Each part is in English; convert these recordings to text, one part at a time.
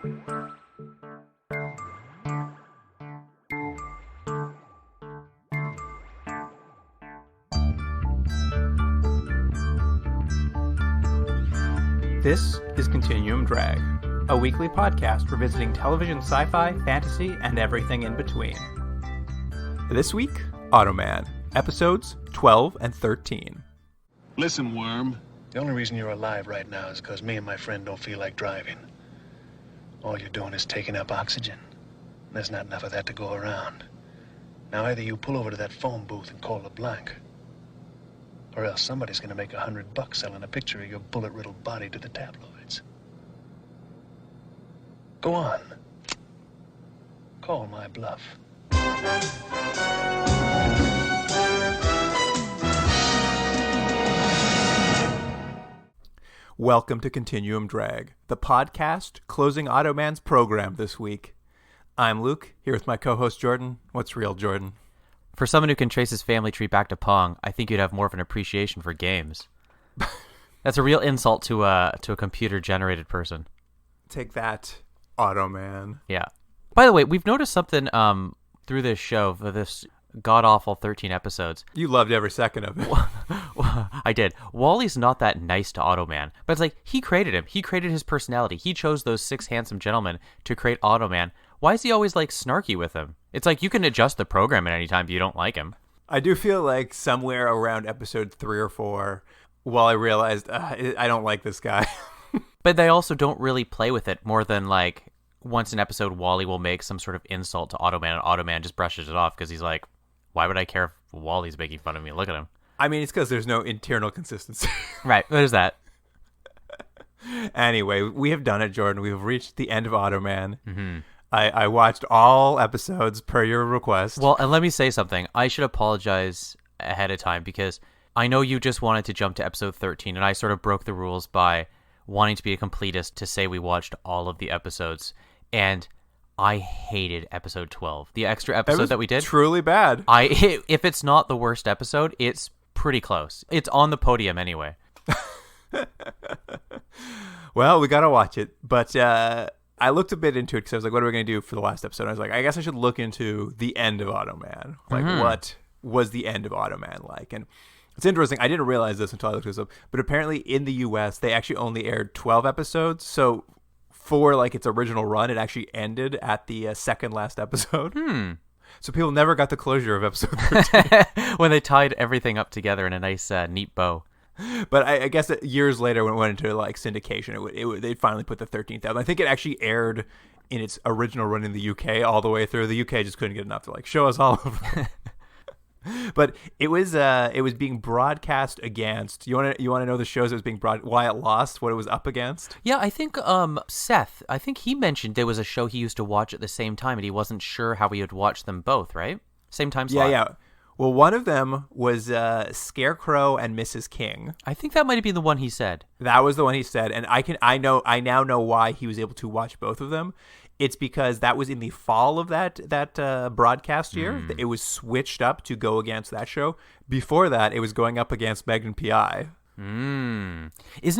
This is Continuum Drag, a weekly podcast revisiting television sci-fi, fantasy, and everything in between. This week, Automan, episodes 12 and 13. Listen, Worm. The only reason you're alive right now is because me and my friend don't feel like driving. All you're doing is taking up oxygen. There's not enough of that to go around. Now either you pull over to that phone booth and call LeBlanc, or else somebody's gonna make $100 selling a picture of your bullet-riddled body to the tabloids. Go on. Call my bluff. Welcome to Continuum Drag, the podcast closing Automan's program this week. I'm Luke, here with my co-host Jordan. What's real, Jordan? For someone who can trace his family tree back to Pong, I think you'd have more of an appreciation for games. That's a real insult to a computer-generated person. Take that, Automan. Yeah. By the way, we've noticed something through this show, for this god-awful 13 episodes. You loved every second of it. I did. Wally's not that nice to Automan, but it's like, he created him. He created his personality. He chose those 6 handsome gentlemen to create Automan. Why is he always, like, snarky with him? It's like you can adjust the program at any time if you don't like him. I do feel like somewhere around episode 3 or 4, Wally realized, I don't like this guy. But they also don't really play with it more than, like, once an episode, Wally will make some sort of insult to Automan, and Automan just brushes it off because he's like, why would I care if Wally's making fun of me? Look at him. I mean, it's because there's no internal consistency. Right, there's that. Anyway, we have done it, Jordan. We have reached the end of Automan. Mm-hmm. I watched all episodes per your request. Well, and let me say something. I should apologize ahead of time because I know you just wanted to jump to episode 13, and I sort of broke the rules by wanting to be a completist to say we watched all of the episodes. And I hated episode 12. The extra episode that we did. Truly bad. If it's not the worst episode, it's pretty close. It's on the podium anyway. Well, we got to watch it. But I looked a bit into it because I was like, what are we going to do for the last episode? And I was like, I guess I should look into the end of Automan. Like, what was the end of Automan like? And it's interesting. I didn't realize this until I looked this up. But apparently in the U.S., they actually only aired 12 episodes. So for like its original run, it actually ended at the second last episode. So people never got the closure of episode 13. When they tied everything up together in a nice, neat bow. But I guess that years later, when it went into like syndication, they'd finally put the 13th out. I think it actually aired in its original run in the UK all the way through. The UK just couldn't get enough to like show us all of them. But it was being broadcast against. You want to know the shows it was being why it lost, what it was up against? Yeah, I think Seth. I think he mentioned there was a show he used to watch at the same time, and he wasn't sure how he would watch them both. Right, same time slot. Yeah. Well, one of them was Scarecrow and Mrs. King. I think that might have been the one he said. That was the one he said, and I now know why he was able to watch both of them. It's because that was in the fall of that broadcast year. It was switched up to go against that show. Before that, it was going up against Magnum P.I. Isn't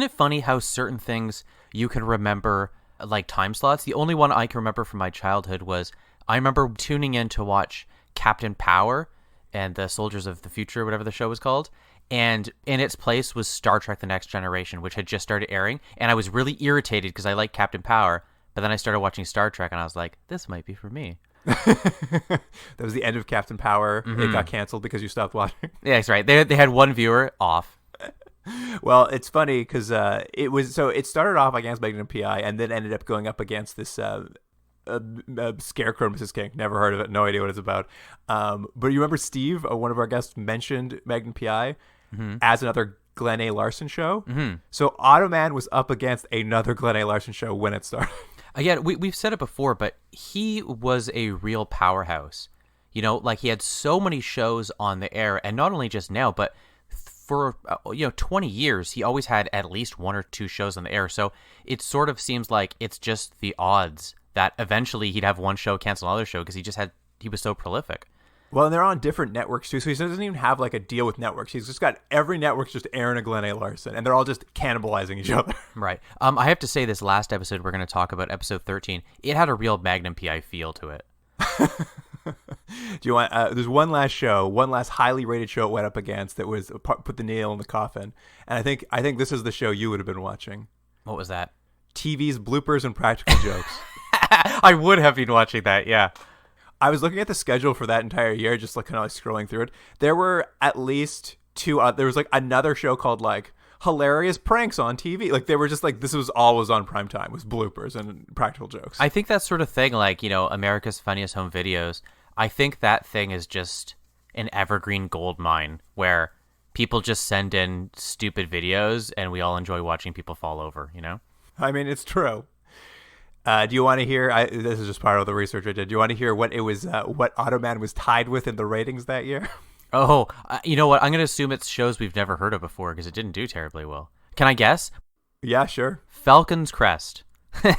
it funny how certain things you can remember, like time slots? The only one I can remember from my childhood was I remember tuning in to watch Captain Power and the Soldiers of the Future, whatever the show was called. And in its place was Star Trek The Next Generation, which had just started airing. And I was really irritated because I liked Captain Power. But then I started watching Star Trek, and I was like, this might be for me. That was the end of Captain Power. It got canceled because you stopped watching. Yeah, that's right. They had one viewer off. Well, it's funny because it started off against Magnum P.I. and then ended up going up against this Scarecrow Mrs. King. Never heard of it. No idea what it's about. But you remember Steve, one of our guests, mentioned Magnum P.I. As another Glenn A. Larson show. So Automan was up against another Glenn A. Larson show when it started. Again, we've said it before, but he was a real powerhouse. You know, like he had so many shows on the air, and not only just now, but for 20 years, he always had at least 1 or 2 shows on the air. So it sort of seems like it's just the odds that eventually he'd have one show cancel another show because he was so prolific. Well, and they're on different networks too, so he doesn't even have like a deal with networks. He's just got every network's just Aaron and Glenn A. Larson, and they're all just cannibalizing each other. Right. I have to say, this last episode we're going to talk about, episode 13, it had a real Magnum PI feel to it. Do you want? There's one last show, one last highly rated show it went up against that was put the nail in the coffin, and I think this is the show you would have been watching. What was that? TV's bloopers and practical jokes. I would have been watching that, yeah. I was looking at the schedule for that entire year, just like kind of like scrolling through it. There were at least two. There was like another show called like Hilarious Pranks on TV. Like they were just like this was always on prime time, was bloopers and practical jokes. I think that sort of thing, like, America's Funniest Home Videos, I think that thing is just an evergreen gold mine where people just send in stupid videos and we all enjoy watching people fall over, I mean, it's true. Do you want to hear? This is just part of the research I did. Do you want to hear what it was? What Automan was tied with in the ratings that year? Oh, you know what? I'm going to assume it's shows we've never heard of before because it didn't do terribly well. Can I guess? Yeah, sure. Falcon's Crest. Did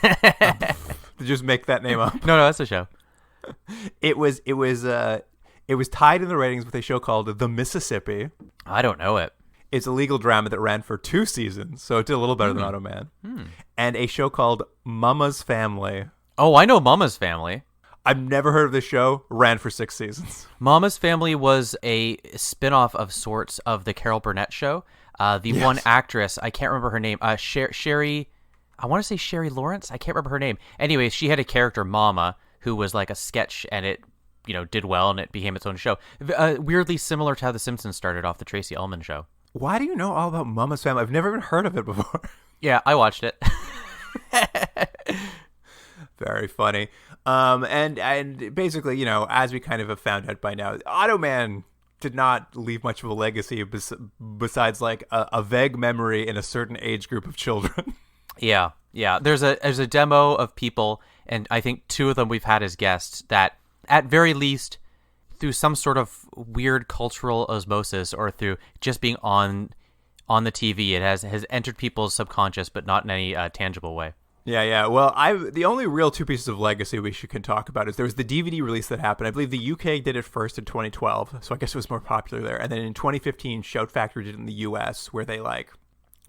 you just make that name up? No, that's a show. It was tied in the ratings with a show called The Mississippi. I don't know it. It's a legal drama that ran for 2 seasons, so it did a little better than Automan. And a show called Mama's Family. Oh, I know Mama's Family. I've never heard of this show. Ran for 6 seasons. Mama's Family was a spin-off of sorts of the Carol Burnett show. Yes. One actress, I can't remember her name, Sherry, I want to say Sherry Lawrence. I can't remember her name. Anyways, she had a character, Mama, who was like a sketch, and it did well, and it became its own show. Weirdly similar to how The Simpsons started off, the Tracy Ullman show. Why do you know all about Mama's Family? I've never even heard of it before. Yeah, I watched it. Very funny. And basically, as we kind of have found out by now, Automan did not leave much of a legacy besides like a vague memory in a certain age group of children. Yeah. There's a demo of people, and I think 2 of them we've had as guests that, at very least, through some sort of weird cultural osmosis or through just being on the TV, it has entered people's subconscious, but not in any tangible way. Yeah. Well, the only real 2 pieces of legacy we can talk about is there was the DVD release that happened. I believe the UK did it first in 2012, so I guess it was more popular there. And then in 2015, Shout Factory did it in the US, where they like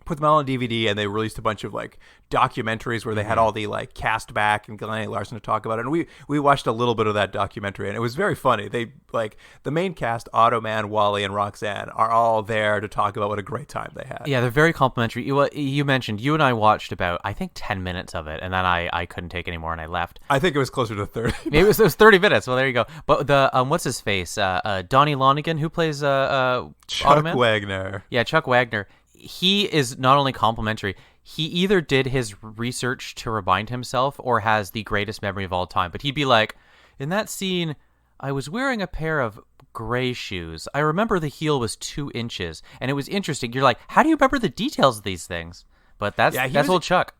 put them all on DVD, and they released a bunch of like documentaries where they had all the like cast back and Glenn A. Larson to talk about it. And we watched a little bit of that documentary, and it was very funny. They like the main cast, Automan, Wally, and Roxanne, are all there to talk about what a great time they had. Yeah, they're very complimentary. You mentioned you and I watched about, I think, 10 minutes of it, and then I couldn't take any more and I left. I think it was closer to 30. Maybe it was 30 minutes. Well, there you go. But the what's his face? Donnie Lonigan, who plays Chuck Automan? Wagner. Yeah, Chuck Wagner. He is not only complimentary, he either did his research to remind himself or has the greatest memory of all time. But he'd be like, in that scene, I was wearing a pair of gray shoes. I remember the heel was 2 inches. And it was interesting. You're like, how do you remember the details of these things? But that's old Chuck.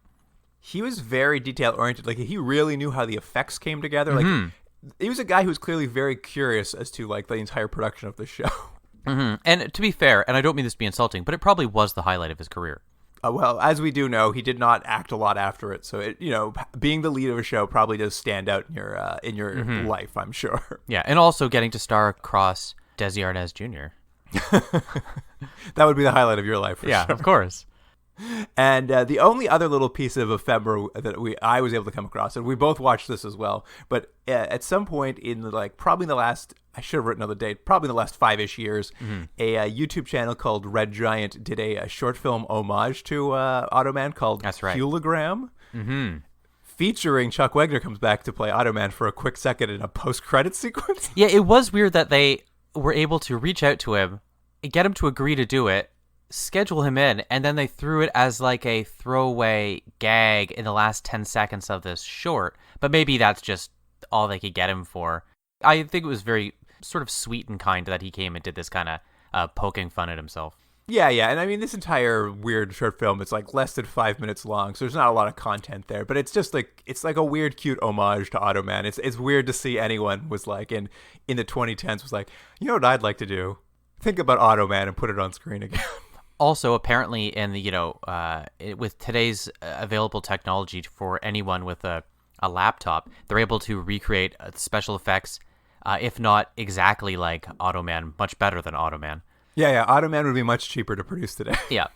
He was very detail-oriented. Like, he really knew how the effects came together. Like, he was a guy who was clearly very curious as to, like, the entire production of the show. Mm-hmm. And to be fair, and I don't mean this to be insulting, but it probably was the highlight of his career. Well, as we do know, he did not act a lot after it. So, being the lead of a show probably does stand out in your life, I'm sure. Yeah, and also getting to star across Desi Arnaz Jr. That would be the highlight of your life, for sure. Of course. And the only other little piece of ephemera that I was able to come across, and we both watched this as well, but at some point in probably the last, I should have written another date, probably in the last 5-ish years, a YouTube channel called Red Giant did a short film homage to Automan called Hologram. Featuring Chuck Wagner comes back to play Automan for a quick second in a post-credit sequence. Yeah, it was weird that they were able to reach out to him, get him to agree to do it, schedule him in, and then they threw it as like a throwaway gag in the last 10 seconds of this short. But maybe that's just all they could get him for. I think it was very sort of sweet and kind that he came and did this kind of poking fun at himself. Yeah, and I mean, this entire weird short film is like less than 5 minutes long, so there's not a lot of content there, but it's just like, it's like a weird, cute homage to Automan. It's weird to see anyone was like, in the 2010s was like, you know what I'd like to do? Think about Automan and put it on screen again. Also, apparently, in the with today's available technology for anyone with a laptop, they're able to recreate special effects if not exactly like Automan, much better than Automan. Yeah, Automan would be much cheaper to produce today. Yeah.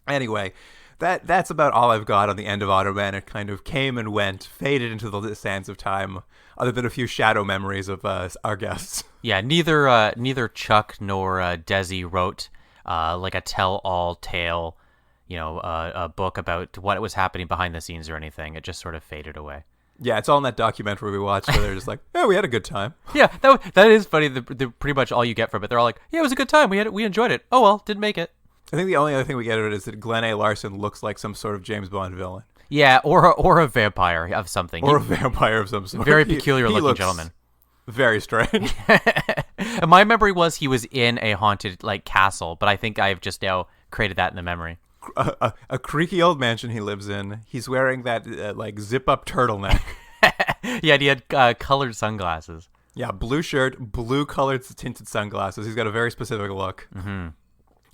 Anyway, that's about all I've got on the end of Automan. It kind of came and went, faded into the sands of time, other than a few shadow memories of our guests. Yeah, neither Chuck nor Desi wrote like a tell-all tale, a book about what was happening behind the scenes or anything. It just sort of faded away. Yeah, it's all in that documentary we watched where they're just like, "Yeah, we had a good time." Yeah, that is funny. The pretty much all you get from it. They're all like, "Yeah, it was a good time. We enjoyed it. Oh well, didn't make it." I think the only other thing we get of it is that Glenn A. Larson looks like some sort of James Bond villain. Yeah, or a vampire of something. Or a vampire of some sort. Very peculiar looking looks gentleman. Very strange. And my memory was he was in a haunted castle, but I think I've just now created that in the memory. A creaky old mansion he lives in. He's wearing that zip up turtleneck. Yeah, and he had colored sunglasses. Yeah, blue shirt, blue colored tinted sunglasses. He's got a very specific look. Mm-hmm.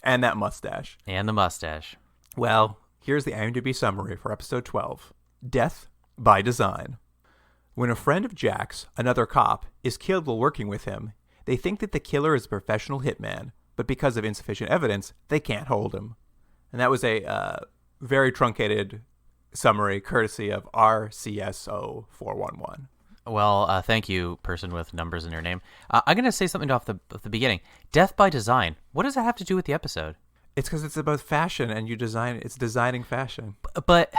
And that mustache. And the mustache. Well, here's the IMDb summary for episode 12. Death by Design. When a friend of Jack's, another cop, is killed while working with him, they think that the killer is a professional hitman, but because of insufficient evidence, they can't hold him. And that was a very truncated summary courtesy of RCSO 411. Well, thank you, person with numbers in your name. I'm going to say something off the beginning. Death by Design. What does that have to do with the episode? It's because it's about fashion, and it's designing fashion. But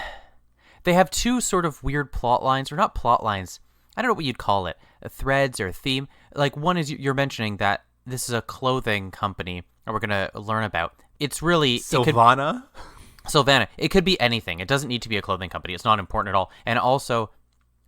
they have two sort of weird plot lines, or not plot lines. I don't know what you'd call it. Threads or theme. Like, one is you're mentioning that this is a clothing company that we're going to learn about. It's really... Sylvana? Sylvana. It could be anything. It doesn't need to be a clothing company. It's not important at all. And also,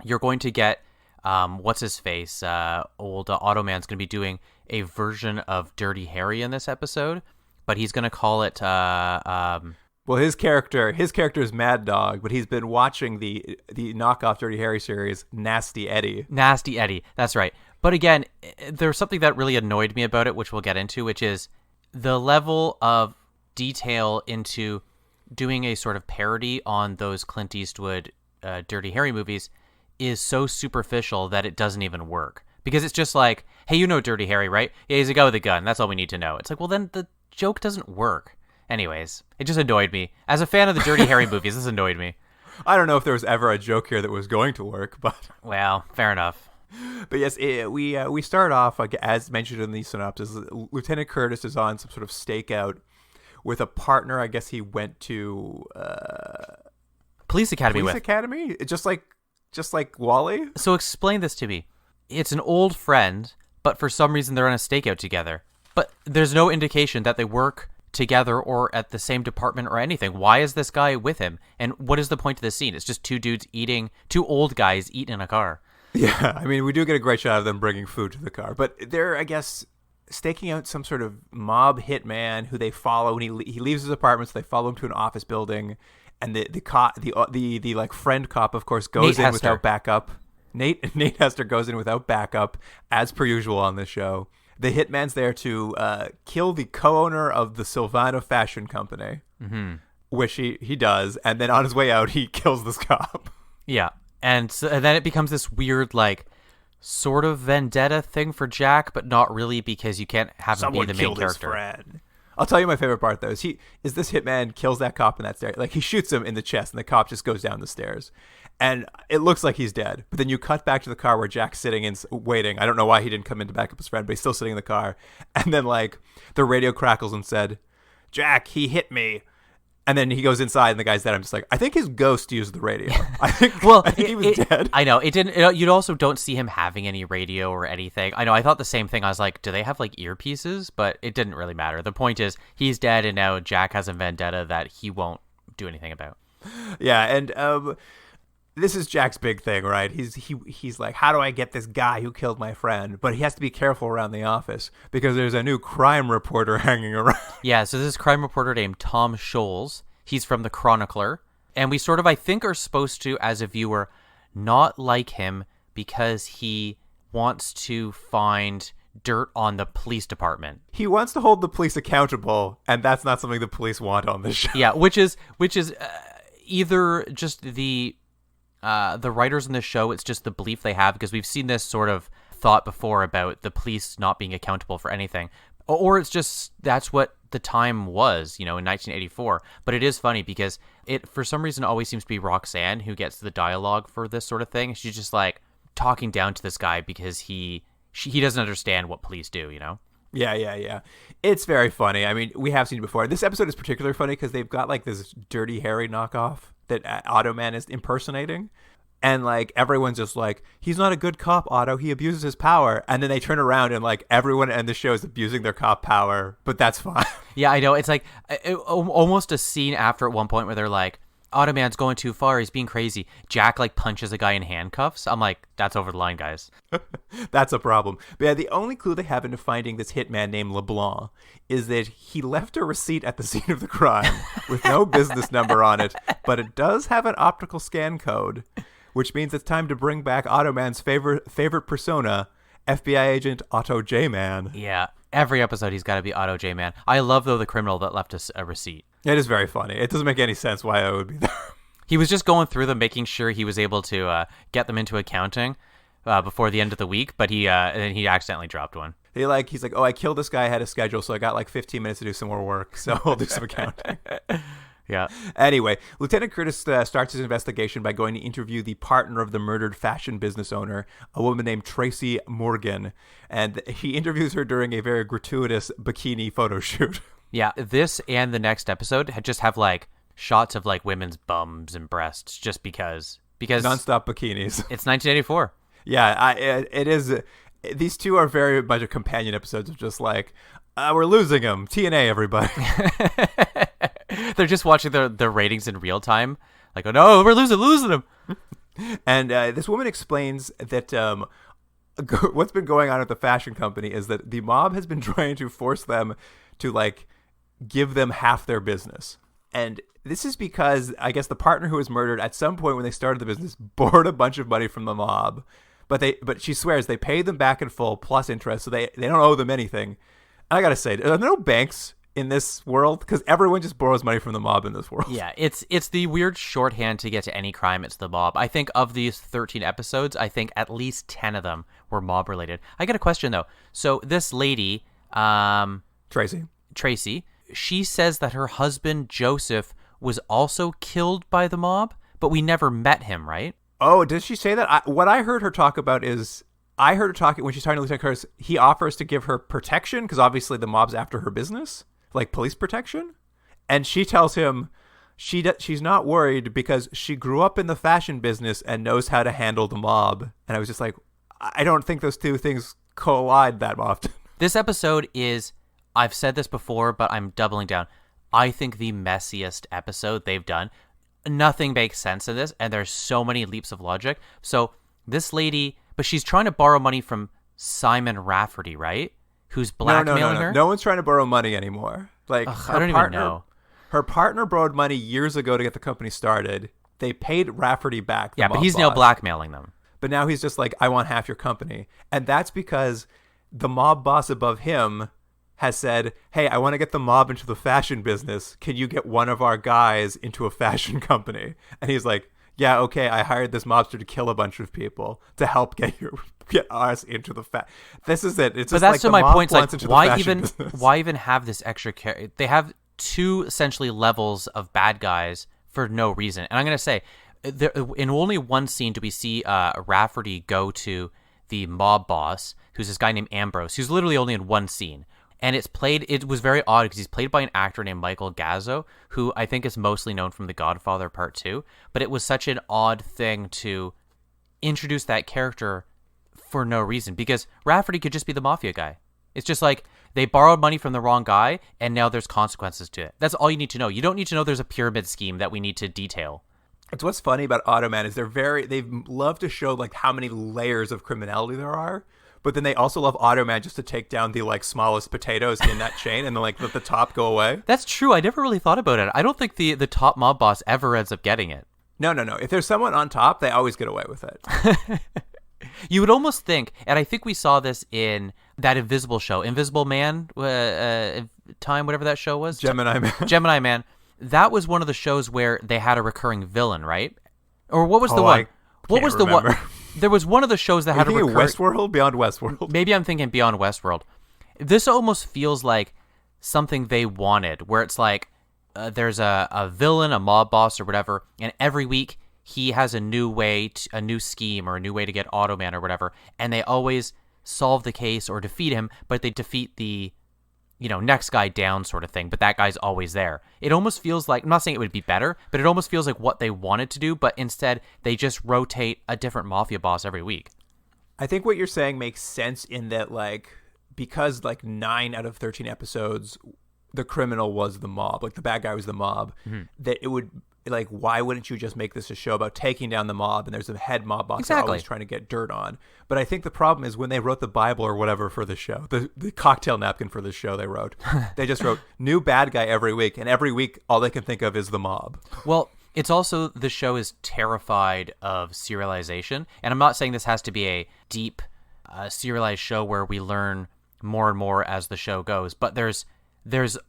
you're going to get... what's his face? Old Automan's going to be doing a version of Dirty Harry in this episode, but he's going to call it. Well, his character is Mad Dog, but he's been watching the knockoff Dirty Harry series, Nasty Eddie. Nasty Eddie, that's right. But again, there's something that really annoyed me about it, which we'll get into, which is the level of detail into doing a sort of parody on those Clint Eastwood Dirty Harry movies is so superficial that it doesn't even work. Because it's just like, hey, you know Dirty Harry, right? Yeah, he's a guy with a gun. That's all we need to know. It's like, well, then the joke doesn't work. Anyways, it just annoyed me. As a fan of the Dirty Harry movies, this annoyed me. I don't know if there was ever a joke here that was going to work, but... Well, fair enough. But yes, we start off, as mentioned in the synopsis, Lieutenant Curtis is on some sort of stakeout with a partner. I guess he went to... Police Academy Police Academy? Just like Wally? So explain this to me. It's an old friend, but for some reason they're on a stakeout together. But there's no indication that they work together or at the same department or anything. Why is this guy with him? And what is the point of the scene? It's just two old guys eating in a car. Yeah, I mean, we do get a great shot of them bringing food to the car. But they're, I guess, staking out some sort of mob hitman who they follow. And he leaves his apartment, so they follow him to an office building. And the like friend cop, of course, goes in without backup. Nate Hester goes in without backup, as per usual on this show. The hitman's there to kill the co-owner of the Sylvana Fashion Company, which he does, and then on his way out, he kills this cop. Yeah, and then it becomes this weird, like, sort of vendetta thing for Jack, but not really, because you can't have him be the main character. His friend. I'll tell you my favorite part, though, is this hitman kills that cop in that stair. Like, he shoots him in the chest, and the cop just goes down the stairs. And it looks like he's dead. But then you cut back to the car where Jack's sitting and waiting. I don't know why he didn't come in to back up his friend, but he's still sitting in the car. And then, like, the radio crackles and said, "Jack, he hit me." And then he goes inside, and the guy's dead. I'm just like, I think his ghost used the radio. I think he was dead. I know. It didn't. You also don't see him having any radio or anything. I know. I thought the same thing. I was like, do they have, like, earpieces? But it didn't really matter. The point is, he's dead, and now Jack has a vendetta that he won't do anything about. Yeah, and this is Jack's big thing, right? He's like, how do I get this guy who killed my friend? But he has to be careful around the office because there's a new crime reporter hanging around. Yeah, so this is a crime reporter named Tom Scholes. He's from the Chronicler. And we sort of, I think, are supposed to, as a viewer, not like him because he wants to find dirt on the police department. He wants to hold the police accountable, and that's not something the police want on this show. Yeah, which is either just the writers in this show, it's just the belief they have, because we've seen this sort of thought before about the police not being accountable for anything. Or it's just that's what the time was, in 1984. But it is funny because it, for some reason, always seems to be Roxanne who gets the dialogue for this sort of thing. She's just like talking down to this guy because he doesn't understand what police do, Yeah. It's very funny. I mean, we have seen it before. This episode is particularly funny because they've got like this Dirty Harry knockoff that Automan is impersonating. And like everyone's just like, he's not a good cop, Otto. He abuses his power. And then they turn around and like everyone in the show is abusing their cop power. But that's fine. Yeah, I know. It's like almost a scene after at one point where they're like, Automan's going too far. He's being crazy. Jack like punches a guy in handcuffs. I'm like, that's over the line, guys. That's a problem. But yeah, the only clue they have into finding this hitman named LeBlanc is that he left a receipt at the scene of the crime with no business number on it, but it does have an optical scan code, which means it's time to bring back Automan's favorite persona, FBI agent Otto J-Man. Yeah, every episode he's got to be Otto J-Man. I love, though, the criminal that left us a receipt. It is very funny. It doesn't make any sense why I would be there. He was just going through them, making sure he was able to get them into accounting before the end of the week, but he accidentally dropped one. He's like, oh, I killed this guy, I had a schedule, so I got like 15 minutes to do some more work, so I'll do some accounting. Yeah. Anyway, Lieutenant Curtis starts his investigation by going to interview the partner of the murdered fashion business owner, a woman named Tracy Morgan, and he interviews her during a very gratuitous bikini photo shoot. Yeah, this and the next episode just have like shots of like women's bums and breasts just because nonstop bikinis. It's 1984. Yeah, it is. These two are very much a companion episodes of just like, we're losing them. TNA, everybody. They're just watching the ratings in real time. Like, oh no, we're losing them. And this woman explains that what's been going on at the fashion company is that the mob has been trying to force them to like give them half their business. And this is because I guess the partner who was murdered at some point when they started the business borrowed a bunch of money from the mob. But she swears they paid them back in full plus interest, so they don't owe them anything. And I gotta say, are there no banks in this world? Because everyone just borrows money from the mob in this world. Yeah, it's the weird shorthand to get to any crime. It's the mob. I think of these 13 episodes, I think at least 10 of them were mob related. I got a question though. So this lady, Tracy, she says that her husband Joseph was also killed by the mob, but we never met him, right? Oh, did she say that? What I heard her talk about is, I heard her talking when she's talking to Lieutenant Curtis, he offers to give her protection because obviously the mob's after her business, like police protection. And she tells him she's not worried because she grew up in the fashion business and knows how to handle the mob. And I was just like, I don't think those two things collide that often. This episode is, I've said this before, but I'm doubling down. I think the messiest episode they've done. Nothing makes sense in this, and there's so many leaps of logic. So this lady, but she's trying to borrow money from Simon Rafferty, right? Who's blackmailing her? No one's trying to borrow money anymore. Like, I don't even know. Her partner borrowed money years ago to get the company started. They paid Rafferty back. Yeah, but he's now blackmailing them. But now he's just like, I want half your company. And that's because the mob boss above him has said, hey, I want to get the mob into the fashion business. Can you get one of our guys into a fashion company? And he's like, yeah, okay, I hired this mobster to kill a bunch of people to help get us into the This is it. It's but just that's like to the my mob point. wants Like, into the fashion business. why even have this extra They have two essentially levels of bad guys for no reason. And I'm going to say, in only one scene do we see Rafferty go to the mob boss, who's this guy named Ambrose, who's literally only in one scene. And it was very odd because he's played by an actor named Michael Gazzo, who I think is mostly known from The Godfather Part 2. But it was such an odd thing to introduce that character for no reason, because Rafferty could just be the mafia guy. It's just like they borrowed money from the wrong guy, and now there's consequences to it. That's all you need to know. You don't need to know there's a pyramid scheme that we need to detail. It's what's funny about Automan is they love to show like how many layers of criminality there are. But then they also love Automan just to take down the like smallest potatoes in that chain and then like let the top go away. That's true. I never really thought about it. I don't think the top mob boss ever ends up getting it. No. If there's someone on top, they always get away with it. You would almost think, and I think we saw this in that Invisible show, Invisible Man, time, whatever that show was. Gemini Man. Gemini Man. That was one of the shows where they had a recurring villain, right? Or what was the one? What was the one? there was one of the shows that Are had you a thinking Westworld? Beyond Westworld? Maybe I'm thinking Beyond Westworld. This almost feels like something they wanted, where it's like there's a villain, a mob boss or whatever, and every week he has a new way, a new scheme or a new way to get Automan or whatever, and they always solve the case or defeat him, but they defeat the next guy down sort of thing, but that guy's always there. It almost feels like, I'm not saying it would be better, but it almost feels like what they wanted to do, but instead they just rotate a different mafia boss every week. I think what you're saying makes sense in that, like, because like 9 out of 13 episodes, the criminal was the mob, like the bad guy was the mob, that it would, like, why wouldn't you just make this a show about taking down the mob and there's a head mob boss they're always trying to get dirt on? But I think the problem is when they wrote the Bible or whatever for the show, the cocktail napkin for the show they wrote, they just wrote new bad guy every week, and every week all they can think of is the mob. Well, it's also, the show is terrified of serialization, and I'm not saying this has to be a deep serialized show where we learn more and more as the show goes, but there's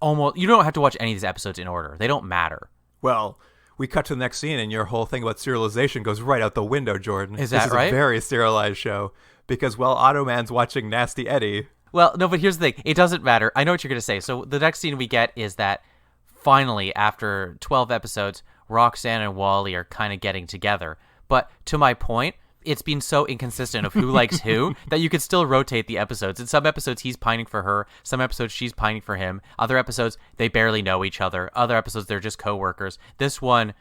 almost, you don't have to watch any of these episodes in order. They don't matter. Well, we cut to the next scene and your whole thing about serialization goes right out the window, Jordan. Is that this right? Is a very serialized show because, well, Automan's watching Nasty Eddie. Well, no, but here's the thing. It doesn't matter. I know what you're going to say. So the next scene we get is that finally, after 12 episodes, Roxanne and Wally are kind of getting together. But to my point, it's been so inconsistent of who likes who that you could still rotate the episodes. In some episodes, he's pining for her. Some episodes, she's pining for him. Other episodes, they barely know each other. Other episodes, they're just co-workers. This one,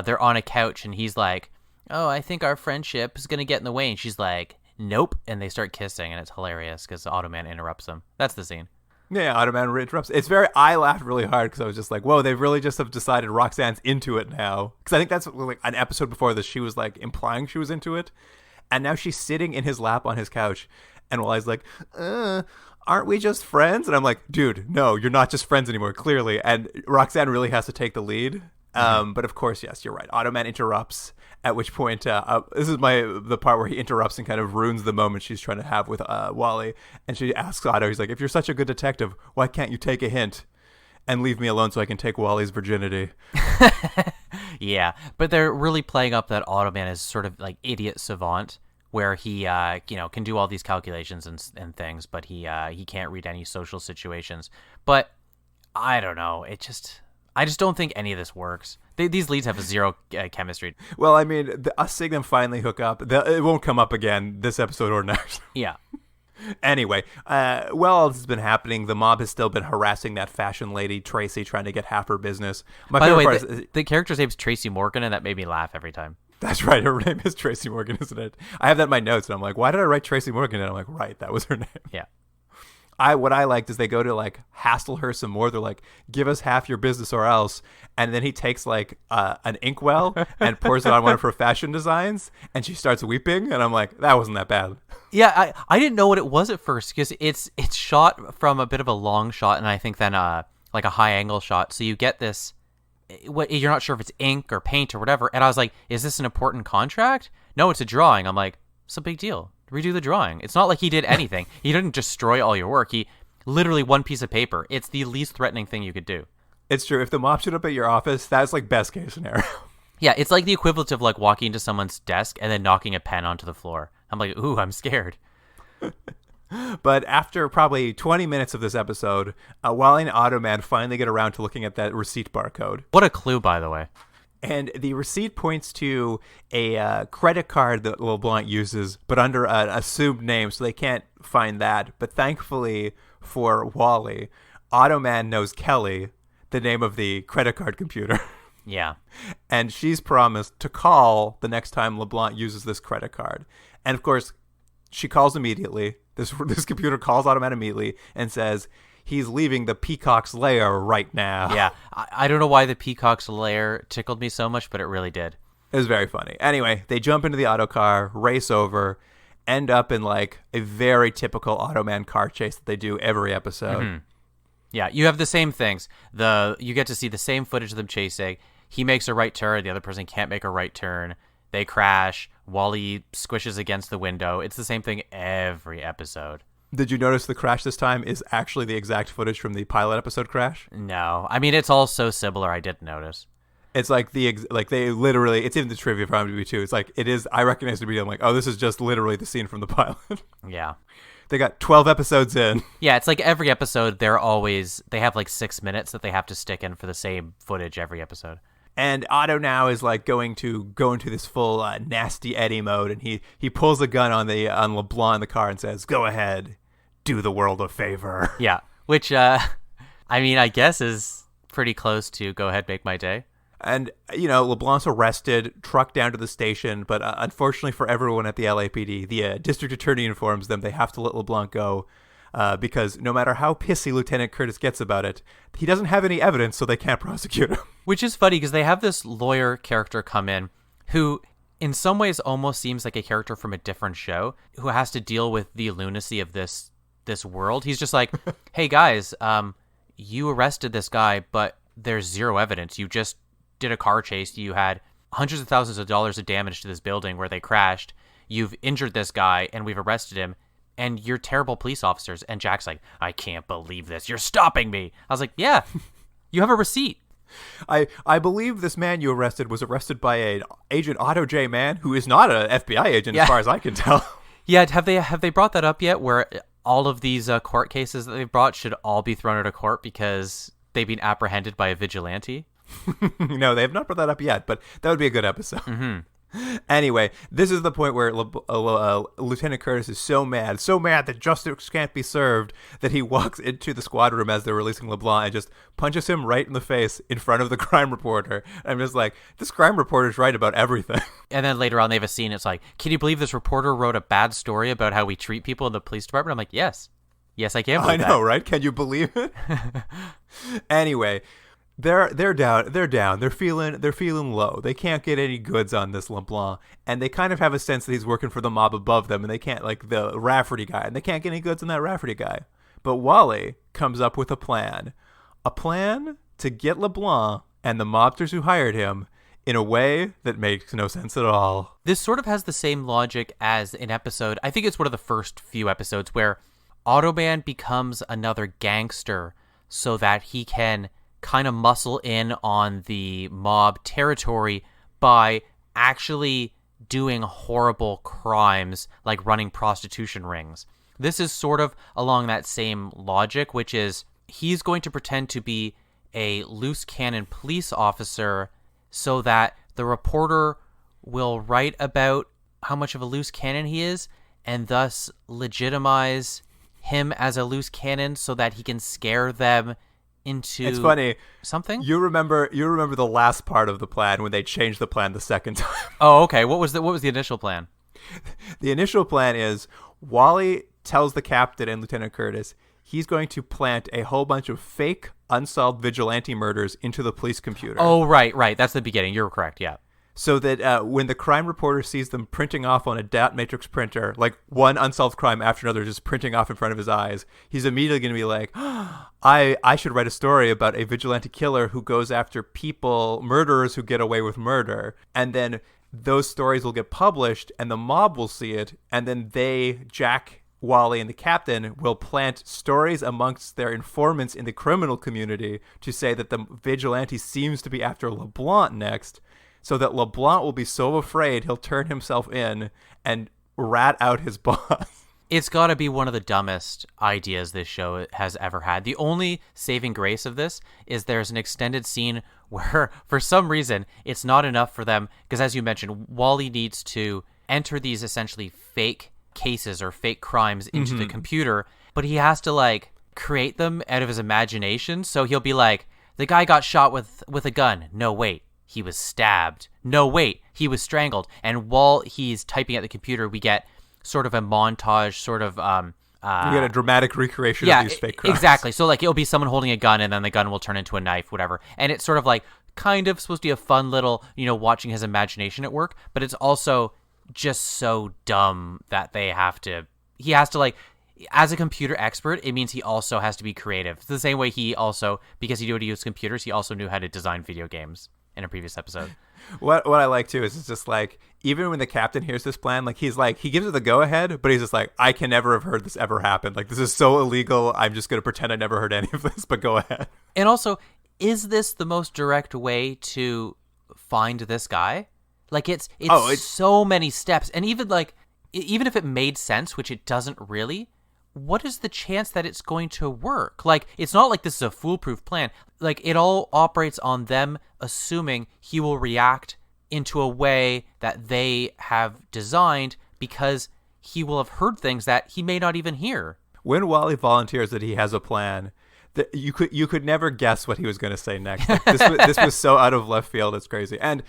they're on a couch and he's like, oh, I think our friendship is going to get in the way. And she's like, nope. And they start kissing and it's hilarious because Automan interrupts them. That's the scene. Yeah, Automan interrupts. It's very, I laughed really hard because I was just like, whoa, they really just have decided Roxanne's into it now. Because I think that's like an episode before this, she was like implying she was into it. And now she's sitting in his lap on his couch. And Wally's like, aren't we just friends? And I'm like, dude, no, you're not just friends anymore, clearly. And Roxanne really has to take the lead. But of course, yes, you're right. Automan interrupts, at which point, this is the part where he interrupts and kind of ruins the moment she's trying to have with Wally. And she asks Otto, he's like, if you're such a good detective, why can't you take a hint and leave me alone so I can take Wally's virginity? Yeah, but they're really playing up that Automan is sort of like idiot savant, where he can do all these calculations and things, but he can't read any social situations. But I don't know, I just don't think any of this works. These leads have a zero chemistry. Well, I mean, us seeing them finally hook up, it won't come up again this episode or next. Yeah. Anyway, while all this has been happening, the mob has still been harassing that fashion lady, Tracy, trying to get half her business. By the way, the character's name's Tracy Morgan, and that made me laugh every time. That's right. Her name is Tracy Morgan, isn't it? I have that in my notes, and I'm like, why did I write Tracy Morgan? And I'm like, right, that was her name. Yeah. What I liked is they go to like hassle her some more. They're like, give us half your business or else. And then he takes like an inkwell and pours it on one of her fashion designs, and she starts weeping. And I'm like, that wasn't that bad. Yeah, I didn't know what it was at first because it's shot from a bit of a long shot, and I think then like a high angle shot. So you get this, you're not sure if it's ink or paint or whatever. And I was like, is this an important contract? No, it's a drawing. I'm like, it's a big deal. Redo the drawing. It's not like he did anything. He didn't destroy all your work. He literally one piece of paper. It's the least threatening thing you could do. It's true. If the mob showed up at your office, that's like best case scenario. Yeah, it's like the equivalent of like walking into someone's desk and then knocking a pen onto the floor. I'm like, ooh, I'm scared. But after probably 20 minutes of this episode, Wally and Automan finally get around to looking at that receipt barcode. What a clue, by the way. And the receipt points to a credit card that LeBlanc uses, but under an assumed name, so they can't find that. But thankfully for Wally, Automan knows Kelly, the name of the credit card computer. Yeah. And she's promised to call the next time LeBlanc uses this credit card. And of course, she calls immediately. This computer calls Automan immediately and says, he's leaving the Peacock's lair right now. Yeah. I don't know why the Peacock's lair tickled me so much, but it really did. It was very funny. Anyway, they jump into the auto car, race over, end up in like a very typical Automan car chase that they do every episode. Mm-hmm. Yeah, you have the same things. You get to see the same footage of them chasing. He makes a right turn. The other person can't make a right turn. They crash. Wally squishes against the window. It's the same thing every episode. Did you notice the crash this time is actually the exact footage from the pilot episode crash? No. I mean, it's all so similar, I didn't notice. It's like like they literally, it's in the trivia for IMDb too. It's like, it is, I recognize the beat. I'm like, oh, this is just literally the scene from the pilot. Yeah. They got 12 episodes in. Yeah, it's like every episode, they have like 6 minutes that they have to stick in for the same footage every episode. And Otto now is like going into this full nasty Eddie mode, and he pulls a gun on LeBlanc in the car and says, "Go ahead, do the world a favor." Yeah, which I mean, I guess is pretty close to "Go ahead, make my day." And, LeBlanc's arrested, trucked down to the station, but unfortunately for everyone at the LAPD, the district attorney informs them they have to let LeBlanc go because no matter how pissy Lieutenant Curtis gets about it, he doesn't have any evidence, so they can't prosecute him. Which is funny because they have this lawyer character come in who in some ways almost seems like a character from a different show who has to deal with the lunacy of this world. He's just like, hey guys, you arrested this guy, but there's zero evidence. You just did a car chase. You had hundreds of thousands of dollars of damage to this building where they crashed. You've injured this guy and we've arrested him. And you're terrible police officers. And Jack's like, I can't believe this. You're stopping me. I was like, yeah, you have a receipt. I believe this man you arrested was arrested by an Agent Otto J. Mann, who is not an FBI agent as far as I can tell. Yeah, have they brought that up yet? Where all of these court cases that they've brought should all be thrown out of court because they've been apprehended by a vigilante? No, they have not brought that up yet, but that would be a good episode. Mm-hmm. Anyway, this is the point where Lieutenant Curtis is so mad that justice can't be served that he walks into the squad room as they're releasing LeBlanc and just punches him right in the face in front of the crime reporter. I'm just like, this crime reporter's right about everything. And then later on they have a scene, it's like, can you believe this reporter wrote a bad story about how we treat people in the police department? I'm like, yes, I can believe that. I know, right? Can you believe it? Anyway, They're down. They're feeling low. They can't get any goods on this LeBlanc, and they kind of have a sense that he's working for the mob above them, and they can't, like the Rafferty guy, and they can't get any goods on that Rafferty guy. But Wally comes up with a plan to get LeBlanc and the mobsters who hired him in a way that makes no sense at all. This sort of has the same logic as an episode. I think it's one of the first few episodes where Automan becomes another gangster so that he can kind of muscle in on the mob territory by actually doing horrible crimes like running prostitution rings. This is sort of along that same logic, which is he's going to pretend to be a loose cannon police officer so that the reporter will write about how much of a loose cannon he is and thus legitimize him as a loose cannon so that he can scare them into It's funny. Something? You remember the last part of the plan when they changed the plan the second time. Oh, okay. What was the initial plan? The initial plan is Wally tells the captain and Lieutenant Curtis he's going to plant a whole bunch of fake unsolved vigilante murders into the police computer. Oh, right. That's the beginning. You're correct. Yeah. So that when the crime reporter sees them printing off on a dot matrix printer, like one unsolved crime after another just printing off in front of his eyes, he's immediately going to be like, I should write a story about a vigilante killer who goes after murderers who get away with murder. And then those stories will get published and the mob will see it. And then Jack, Wally, and the captain will plant stories amongst their informants in the criminal community to say that the vigilante seems to be after LeBlanc next, so that LeBlanc will be so afraid he'll turn himself in and rat out his boss. It's got to be one of the dumbest ideas this show has ever had. The only saving grace of this is there's an extended scene where, for some reason, it's not enough for them, because as you mentioned, Wally needs to enter these essentially fake cases or fake crimes into the computer, but he has to, like, create them out of his imagination. So he'll be like, the guy got shot with a gun. No, wait. He was stabbed. No, wait, he was strangled. And while he's typing at the computer, we get sort of a montage, sort of... you get a dramatic recreation of these fake crimes. Exactly. So, like, it'll be someone holding a gun, and then the gun will turn into a knife, whatever. And it's sort of like, kind of supposed to be a fun little, watching his imagination at work, but it's also just so dumb that he has to, like... As a computer expert, it means he also has to be creative. It's the same way he also, because he knew how to use computers, he also knew how to design video games in a previous episode. What I like too is it's just like, even when the captain hears this plan, like he gives it the go ahead, but he's just like, I can never have heard this ever happen. Like, this is so illegal. I'm just going to pretend I never heard any of this, but go ahead. And also, is this the most direct way to find this guy. Like it's so many steps, and even like even if it made sense, which it doesn't really, what is the chance that it's going to work? Like, it's not like this is a foolproof plan. Like, it all operates on them assuming he will react into a way that they have designed because he will have heard things that he may not even hear. When Wally volunteers that he has a plan, you could never guess what he was going to say next. Like, this was so out of left field, it's crazy. And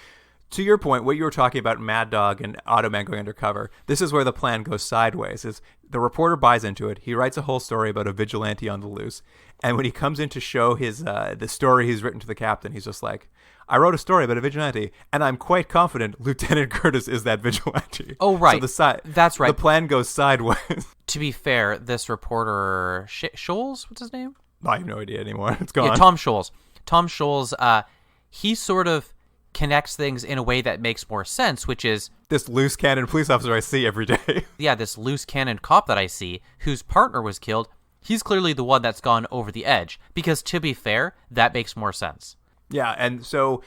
to your point, what you were talking about, Mad Dog and Automan going undercover, this is where the plan goes sideways. Is the reporter buys into it. He writes a whole story about a vigilante on the loose. And when he comes in to show his the story he's written to the captain, he's just like, I wrote a story about a vigilante, and I'm quite confident Lieutenant Curtis is that vigilante. Oh, right. So that's right. The plan goes sideways. To be fair, this reporter, Scholes, what's his name? I have no idea anymore. It's gone. Yeah, Tom Scholes. Tom Scholes, he sort of connects things in a way that makes more sense, which is this loose cannon police officer I see every day. Yeah, this loose cannon cop that I see, whose partner was killed, he's clearly the one that's gone over the edge. Because to be fair, that makes more sense. Yeah, and so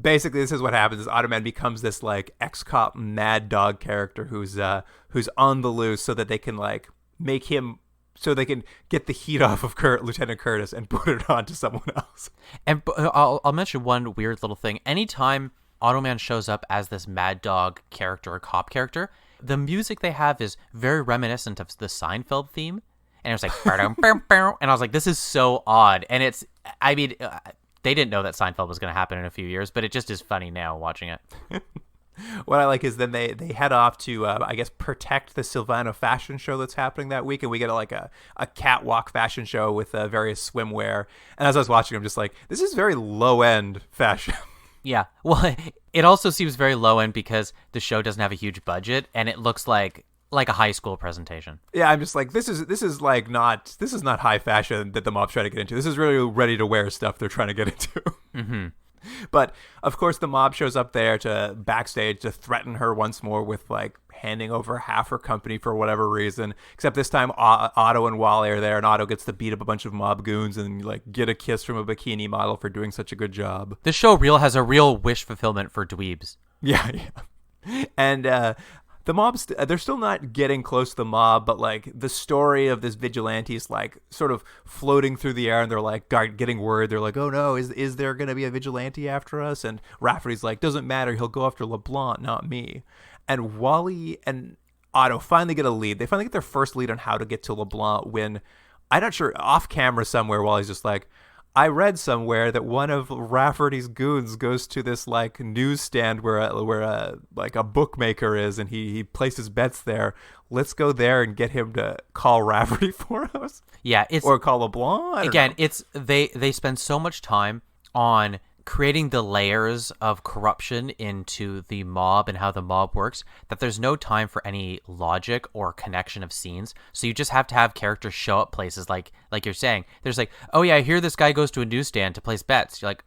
basically this is what happens is Automan becomes this like ex-cop Mad Dog character who's on the loose so that they can like make him so they can get the heat off of Lieutenant Curtis and put it on to someone else. And I'll mention one weird little thing. Anytime Automan shows up as this Mad Dog character or cop character, the music they have is very reminiscent of the Seinfeld theme. And it was like, and I was like, this is so odd. And it's, I mean, they didn't know that Seinfeld was going to happen in a few years, but it just is funny now watching it. What I like is then they head off to, I guess, protect the Silvano fashion show that's happening that week. And we get a catwalk fashion show with various swimwear. And as I was watching, I'm just like, this is very low-end fashion. Yeah. Well, it also seems very low-end because the show doesn't have a huge budget. And it looks like a high school presentation. Yeah, I'm just like, this is not high fashion that the mob's trying to get into. This is really ready-to-wear stuff they're trying to get into. Mm-hmm. But, of course, the mob shows up there to backstage to threaten her once more with, like, handing over half her company for whatever reason. Except this time, Otto and Wally are there, and Otto gets to beat up a bunch of mob goons and, like, get a kiss from a bikini model for doing such a good job. This show has a real wish fulfillment for dweebs. Yeah. And, the mob's, they're still not getting close to the mob, but, like, the story of this vigilante is, like, sort of floating through the air, and they're, like, getting worried. They're like, oh, no, is there going to be a vigilante after us? And Rafferty's like, doesn't matter. He'll go after LeBlanc, not me. And Wally and Otto finally get a lead. They finally get their first lead on how to get to LeBlanc when, I'm not sure, off camera somewhere, Wally's just like, I read somewhere that one of Rafferty's goons goes to this like newsstand where a bookmaker is, and he places bets there. Let's go there and get him to call Rafferty for us. Yeah, or call LeBlanc. Again, it's they spend so much time on creating the layers of corruption into the mob and how the mob works that there's no time for any logic or connection of scenes. So you just have to have characters show up places like you're saying. There's like, oh yeah, I hear this guy goes to a newsstand to place bets. You're like,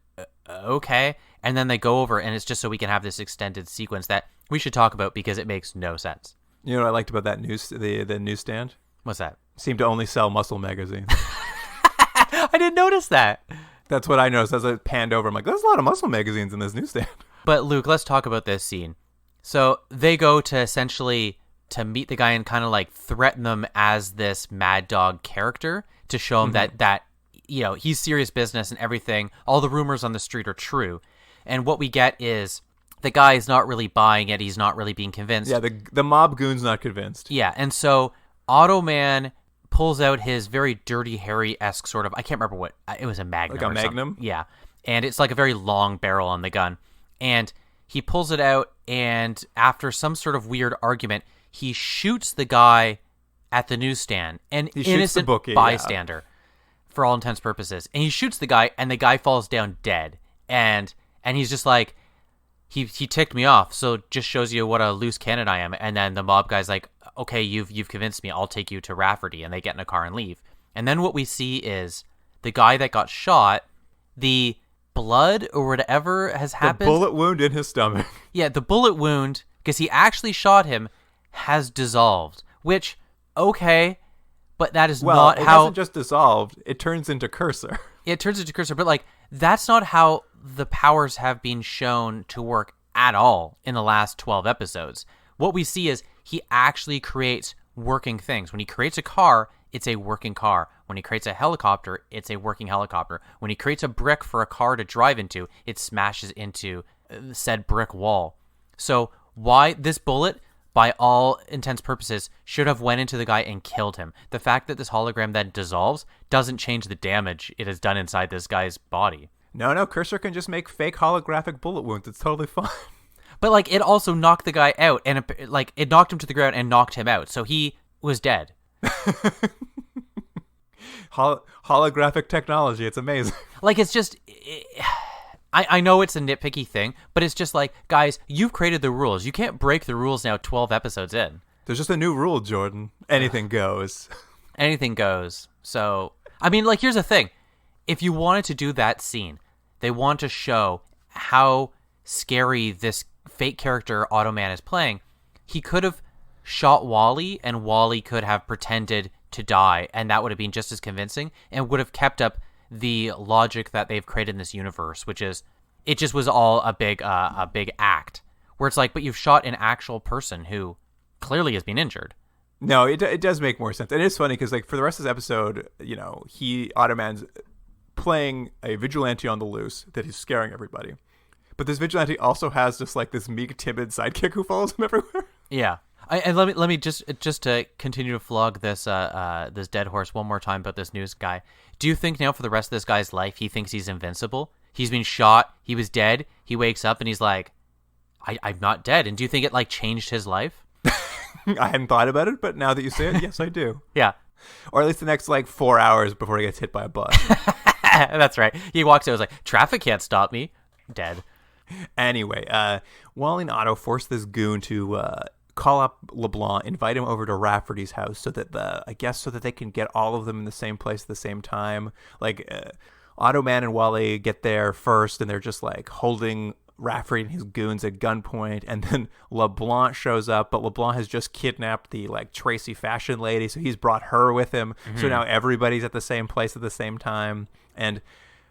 okay. And then they go over, and it's just so we can have this extended sequence that we should talk about because it makes no sense. You know what I liked about that the newsstand? What's that? Seemed to only sell muscle magazines. I didn't notice that. That's what I noticed as I panned over. I'm like, there's a lot of muscle magazines in this newsstand. But Luke, let's talk about this scene. So they go to essentially to meet the guy and kind of like threaten them as this Mad Dog character to show him that you know, he's serious business and everything. All the rumors on the street are true. And what we get is the guy is not really buying it. He's not really being convinced. Yeah, the mob goon's not convinced. Yeah, and so Automan pulls out his very Dirty Harry-esque sort of, I can't remember what, it was a Magnum. Like a Magnum? Something. Yeah, and it's like a very long barrel on the gun. And he pulls it out, and after some sort of weird argument, he shoots the guy at the newsstand, an innocent bystander, for all intents and purposes. And he shoots the guy, and the guy falls down dead. And he's just like, he ticked me off, so just shows you what a loose cannon I am. And then the mob guy's like, okay, you've convinced me, I'll take you to Rafferty. And they get in a car and leave. And then what we see is the guy that got shot, the blood or whatever has happened. The bullet wound in his stomach. Yeah, the bullet wound, because he actually shot him, has dissolved. Which, okay, but that is not how... Well, it doesn't just dissolved, it turns into cursor. It turns into cursor, but like, that's not how the powers have been shown to work at all in the last 12 episodes. What we see is he actually creates working things. When he creates a car, it's a working car. When he creates a helicopter, it's a working helicopter. When he creates a brick for a car to drive into, it smashes into said brick wall. So why this bullet, by all intents purposes, should have went into the guy and killed him. The fact that this hologram then dissolves doesn't change the damage it has done inside this guy's body. No, Cursor can just make fake holographic bullet wounds. It's totally fine. But like, it also knocked the guy out, and like it knocked him to the ground and knocked him out. So he was dead. Holographic technology. It's amazing. Like, it's just... I know it's a nitpicky thing, but it's just like, guys, you've created the rules. You can't break the rules now 12 episodes in. There's just a new rule, Jordan. Anything goes. Anything goes. So, I mean, like, here's the thing. If you wanted to do that scene, they want to show how scary this fake character Automan is playing, he could have shot Wally, and Wally could have pretended to die, and that would have been just as convincing, and would have kept up the logic that they've created in this universe, which is, it just was all a big act, where it's like, but you've shot an actual person who clearly has been injured. No, it does make more sense. And it's funny because, like, for the rest of this episode, you know, Automan's playing a vigilante on the loose that he's scaring everybody. But this vigilante also has just like this meek, timid sidekick who follows him everywhere. Yeah. And let me just to continue to flog this this dead horse one more time about this news guy. Do you think now for the rest of this guy's life he thinks he's invincible? He's been shot. He was dead. He wakes up and he's like, I'm not dead. And do you think it like changed his life? I hadn't thought about it, but now that you say it, yes, I do. Yeah. Or at least the next like 4 hours before he gets hit by a bus. That's right. He walks out and was like, traffic can't stop me. Dead. Anyway, Wally and Otto force this goon to call up LeBlanc, invite him over to Rafferty's house so that so that they can get all of them in the same place at the same time. Like Automan and Wally get there first, and they're just like holding Rafferty and his goons at gunpoint, and then LeBlanc shows up, but LeBlanc has just kidnapped the like Tracy fashion lady, so he's brought her with him. Mm-hmm. So now everybody's at the same place at the same time, and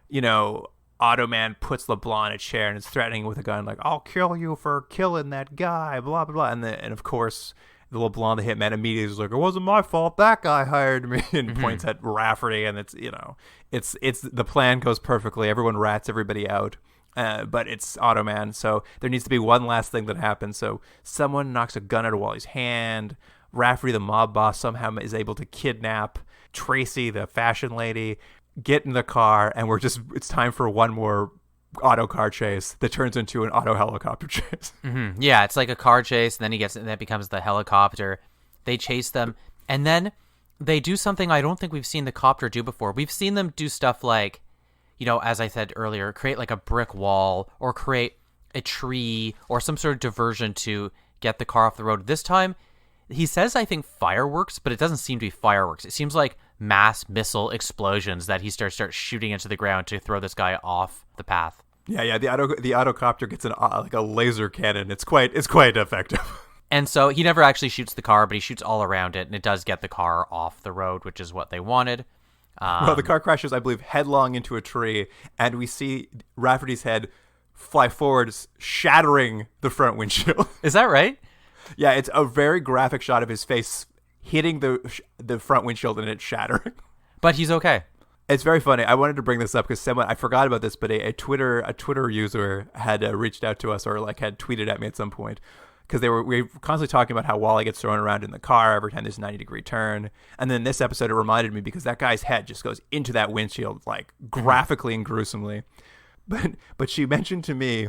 you know, Automan puts LeBlanc in a chair and is threatening with a gun, like, I'll kill you for killing that guy, blah, blah, blah. And of course, the LeBlanc, the hitman, immediately is like, it wasn't my fault. That guy hired me, and points at Rafferty. And it's, you know, it's the plan goes perfectly. Everyone rats everybody out. But it's Automan, so there needs to be one last thing that happens. So someone knocks a gun out of Wally's hand. Rafferty, the mob boss, somehow is able to kidnap Tracy, the fashion lady, get in the car, and it's time for one more auto car chase that turns into an auto helicopter chase. Mm-hmm. Yeah, it's like a car chase, and then that becomes the helicopter. They chase them, and then they do something I don't think we've seen the copter do before. We've seen them do stuff like, you know, as I said earlier, create like a brick wall or create a tree or some sort of diversion to get the car off the road. This time, he says, I think, fireworks, but it doesn't seem to be fireworks. It seems like mass missile explosions that he starts shooting into the ground to throw this guy off the path. Yeah. The autocopter gets like a laser cannon. It's quite effective. And so he never actually shoots the car, but he shoots all around it, and it does get the car off the road, which is what they wanted. Well, the car crashes, I believe, headlong into a tree, and we see Rafferty's head fly forward, shattering the front windshield. Is that right? Yeah, it's a very graphic shot of his face hitting the front windshield and it shattering. But he's okay. It's very funny. I wanted to bring this up because I forgot about this, but a Twitter user had reached out to us, or like had tweeted at me at some point, because we were constantly talking about how Wally gets thrown around in the car every time there's a 90-degree turn. And then this episode, it reminded me because that guy's head just goes into that windshield, like graphically and gruesomely. But she mentioned to me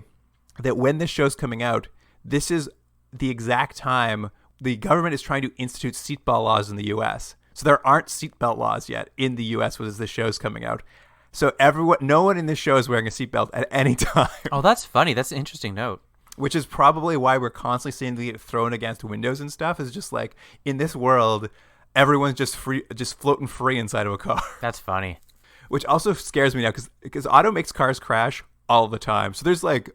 that when this show's coming out, this is the exact time the government is trying to institute seatbelt laws in the U.S. So there aren't seatbelt laws yet in the U.S. as this show's coming out. So no one in this show is wearing a seatbelt at any time. Oh, that's funny. That's an interesting note. Which is probably why we're constantly seeing them get thrown against windows and stuff. Is just like, in this world, everyone's just floating free inside of a car. That's funny. Which also scares me now because Otto makes cars crash all the time. So there's like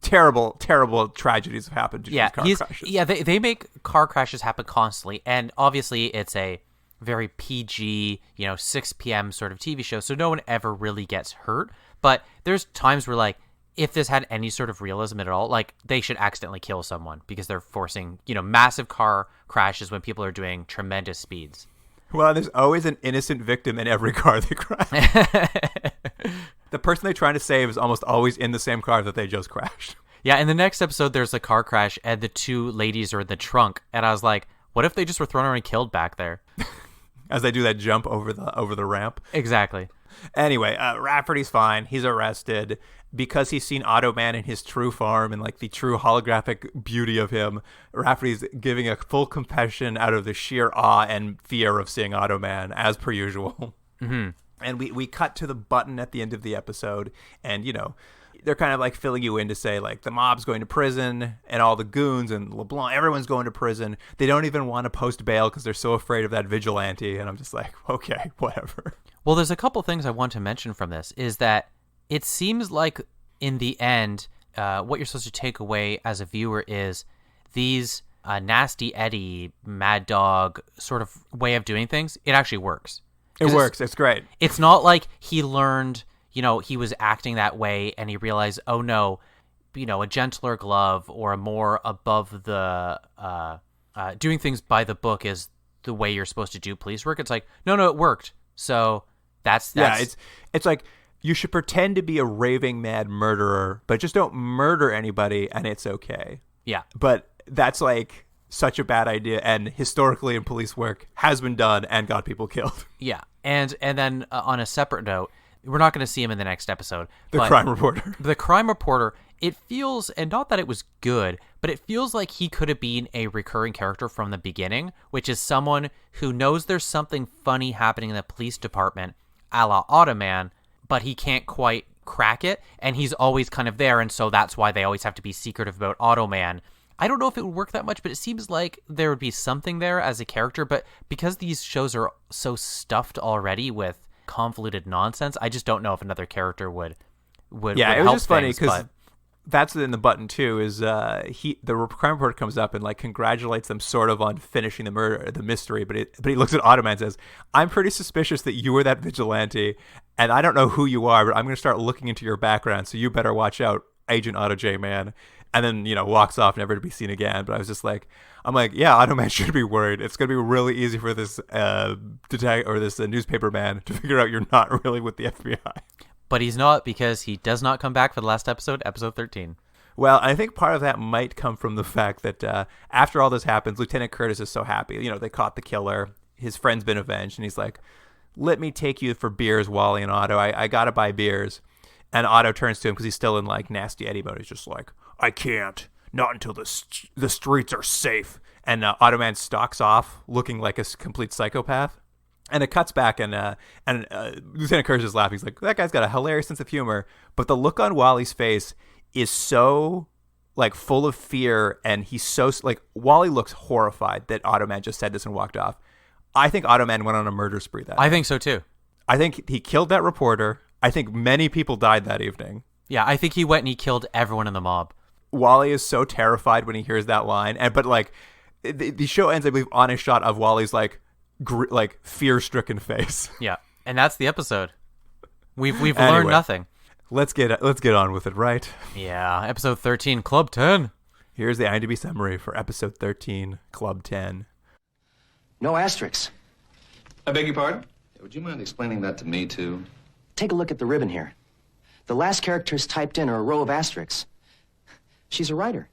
terrible, terrible tragedies have happened due to these car crashes. Yeah, they make car crashes happen constantly. And obviously it's a very PG, 6 p.m. sort of TV show. So no one ever really gets hurt. But there's times where, like, if this had any sort of realism at all, like, they should accidentally kill someone because they're forcing, massive car crashes when people are doing tremendous speeds. Well, there's always an innocent victim in every car they crash. The person they're trying to save is almost always in the same car that they just crashed. Yeah, in the next episode, there's a car crash, and the two ladies are in the trunk, and I was like, what if they just were thrown around and killed back there? As they do that jump over the ramp. Exactly. Anyway, Rafferty's fine. He's arrested because he's seen Automan in his true form and like the true holographic beauty of him. Rafferty's giving a full confession out of the sheer awe and fear of seeing Automan, as per usual. Mm-hmm. And we cut to the button at the end of the episode, and they're kind of like filling you in to say like the mob's going to prison and all the goons and LeBlanc, everyone's going to prison. They don't even want to post bail because they're so afraid of that vigilante. And I'm just like, okay, whatever. Well, there's a couple things I want to mention from this is that it seems like in the end, what you're supposed to take away as a viewer is these Nasty Eddie, Mad Dog sort of way of doing things. It actually works. It works. It's great. It's not like he learned, he was acting that way and he realized, oh no, a gentler glove or a more above the doing things by the book is the way you're supposed to do police work. It's like, no, it worked. So that's yeah. It's like you should pretend to be a raving mad murderer, but just don't murder anybody, and it's okay. Yeah, but that's like such a bad idea, and historically in police work has been done and got people killed. Yeah, and then on a separate note, we're not going to see him in the next episode. The crime reporter. The crime reporter, it feels, and not that it was good, but it feels like he could have been a recurring character from the beginning, which is someone who knows there's something funny happening in the police department, a la Automan, but he can't quite crack it, and he's always kind of there, and so that's why they always have to be secretive about Automan. I don't know if it would work that much, but it seems like there would be something there as a character, but because these shows are so stuffed already with convoluted nonsense, I just don't know if another character would yeah, it was help just funny things, because that's in the button too. Is the crime reporter comes up and like congratulates them sort of on finishing the mystery, but he looks at Automan and says, "I'm pretty suspicious that you were that vigilante, and I don't know who you are, but I'm going to start looking into your background, so you better watch out, Agent Auto J Man." And then walks off, never to be seen again. But I was just like, yeah, Automan should be worried. It's going to be really easy for this this newspaper man to figure out you're not really with the FBI. But he's not, because he does not come back for the last episode 13. Well, I think part of that might come from the fact that after all this happens, Lieutenant Curtis is so happy. They caught the killer. His friend's been avenged. And he's like, let me take you for beers, Wally and Otto. I got to buy beers. And Otto turns to him because he's still in like Nasty Eddie mode. He's just like, I can't. Not until the streets are safe. And Automan stalks off looking like a complete psychopath. And it cuts back, and Lieutenant Curtis is laughing. He's like, that guy's got a hilarious sense of humor. But the look on Wally's face is so like full of fear, and he's so like, Wally looks horrified that Automan just said this and walked off. I think Automan went on a murder spree that night. I think so too. I think he killed that reporter. I think many people died that evening. Yeah, I think he went and he killed everyone in the mob. Wally is so terrified when he hears that line, but like the show ends, I believe, on a shot of Wally's like fear-stricken face. Yeah, and that's the episode. We've Anyway, learned nothing. Let's get on with it, right? Yeah, episode 13, Club 10. Here's the IMDb summary for episode 13, Club 10. No asterisks. I beg your pardon? Would you mind explaining that to me, too? Take a look at the ribbon here. The last characters typed in are a row of asterisks. She's a writer.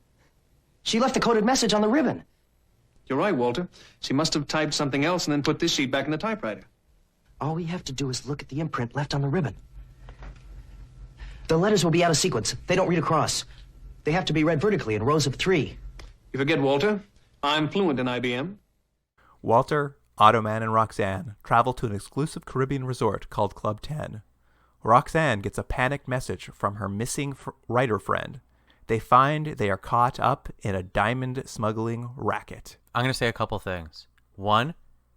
She left a coded message on the ribbon. You're right, Walter. She must have typed something else and then put this sheet back in the typewriter. All we have to do is look at the imprint left on the ribbon. The letters will be out of sequence. They don't read across. They have to be read vertically in rows of 3. You forget, Walter. I'm fluent in IBM. Walter, Automan, and Roxanne travel to an exclusive Caribbean resort called Club 10. Roxanne gets a panicked message from her missing writer friend. They find they are caught up in a diamond smuggling racket. I'm going to say a couple things. One,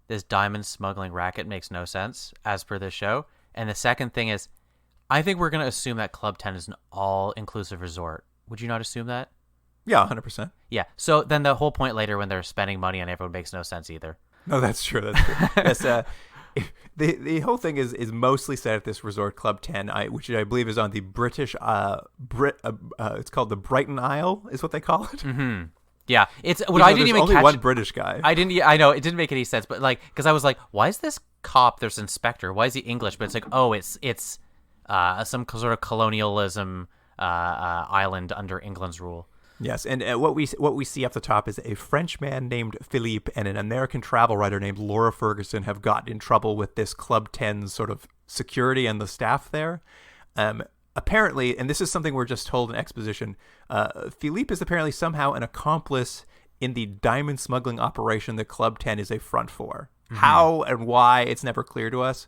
this diamond smuggling racket makes no sense as per this show. And the second thing is, I think we're going to assume that Club 10 is an all-inclusive resort. Would you not assume that? Yeah, 100%. Yeah. So then the whole point later when they're spending money on everyone makes no sense either. No, that's true. That's true. Yes, the whole thing is mostly set at this resort, Club 10, which I believe is on the British it's called the Brighton Isle, is what they call it. Mm-hmm. Yeah, it's what Even I though didn't there's even only catch. one British guy. I know it didn't make any sense, but like, because I was like, why is this cop? There's inspector. Why is he English? But it's like, oh, it's some sort of colonialism island under England's rule. Yes, and what we see up the top is a French man named Philippe and an American travel writer named Laura Ferguson have gotten in trouble with this Club 10's sort of security and the staff there. Apparently, and this is something we're just told in exposition, Philippe is apparently somehow an accomplice in the diamond smuggling operation that Club 10 is a front for. Mm-hmm. How and why, it's never clear to us.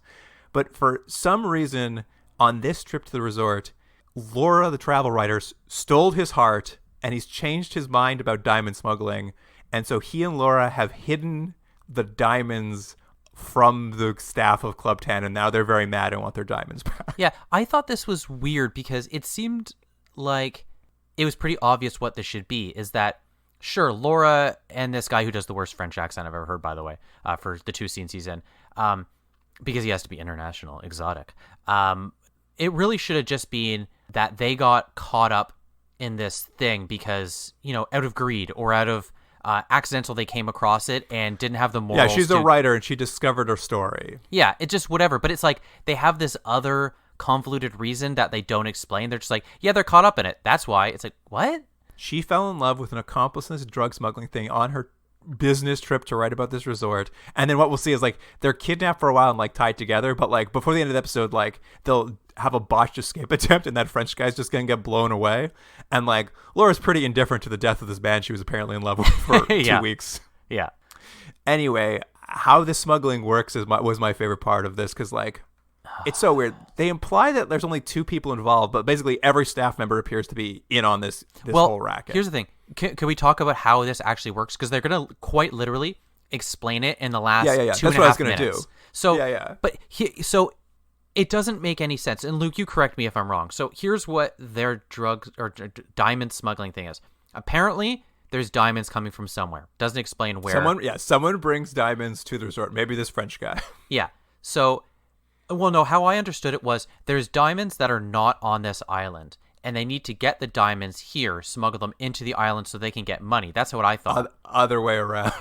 But for some reason, on this trip to the resort, Laura, the travel writer, stole his heart, and he's changed his mind about diamond smuggling. And so he and Laura have hidden the diamonds from the staff of Club 10, and now they're very mad and want their diamonds back. Yeah, I thought this was weird because it seemed like it was pretty obvious what this should be, is that, sure, Laura and this guy who does the worst French accent I've ever heard, by the way, for the 2 scenes he's in, because he has to be international, exotic. It really should have just been that they got caught up in this thing because, out of greed or out of accidental, they came across it and didn't have the morals. Yeah, she's a writer and she discovered her story. Yeah, it just whatever. But it's like they have this other convoluted reason that they don't explain. They're just like, yeah, they're caught up in it. That's why. It's like, what? She fell in love with an accomplice in this drug smuggling thing on her business trip to write about this resort. And then what we'll see is like they're kidnapped for a while and like tied together. But like before the end of the episode, like they'll have a botched escape attempt and that French guy's just gonna get blown away. And like Laura's pretty indifferent to the death of this man she was apparently in love with for yeah. 2 weeks. Yeah. Anyway, how this smuggling works was my favorite part of this, because like it's so weird. They imply that there's only 2 people involved, but basically every staff member appears to be in on this whole racket. Here's the thing. Can we talk about how this actually works? Because they're going to quite literally explain it in the last 2.5 minutes. That's what I was going to do. So, But so it doesn't make any sense. And Luke, you correct me if I'm wrong. So here's what their drugs or diamond smuggling thing is. Apparently, there's diamonds coming from somewhere. Doesn't explain where. Someone brings diamonds to the resort. Maybe this French guy. Yeah. So, well, no, how I understood it was there's diamonds that are not on this island, and they need to get the diamonds here, smuggle them into the island so they can get money. That's what I thought. Other way around.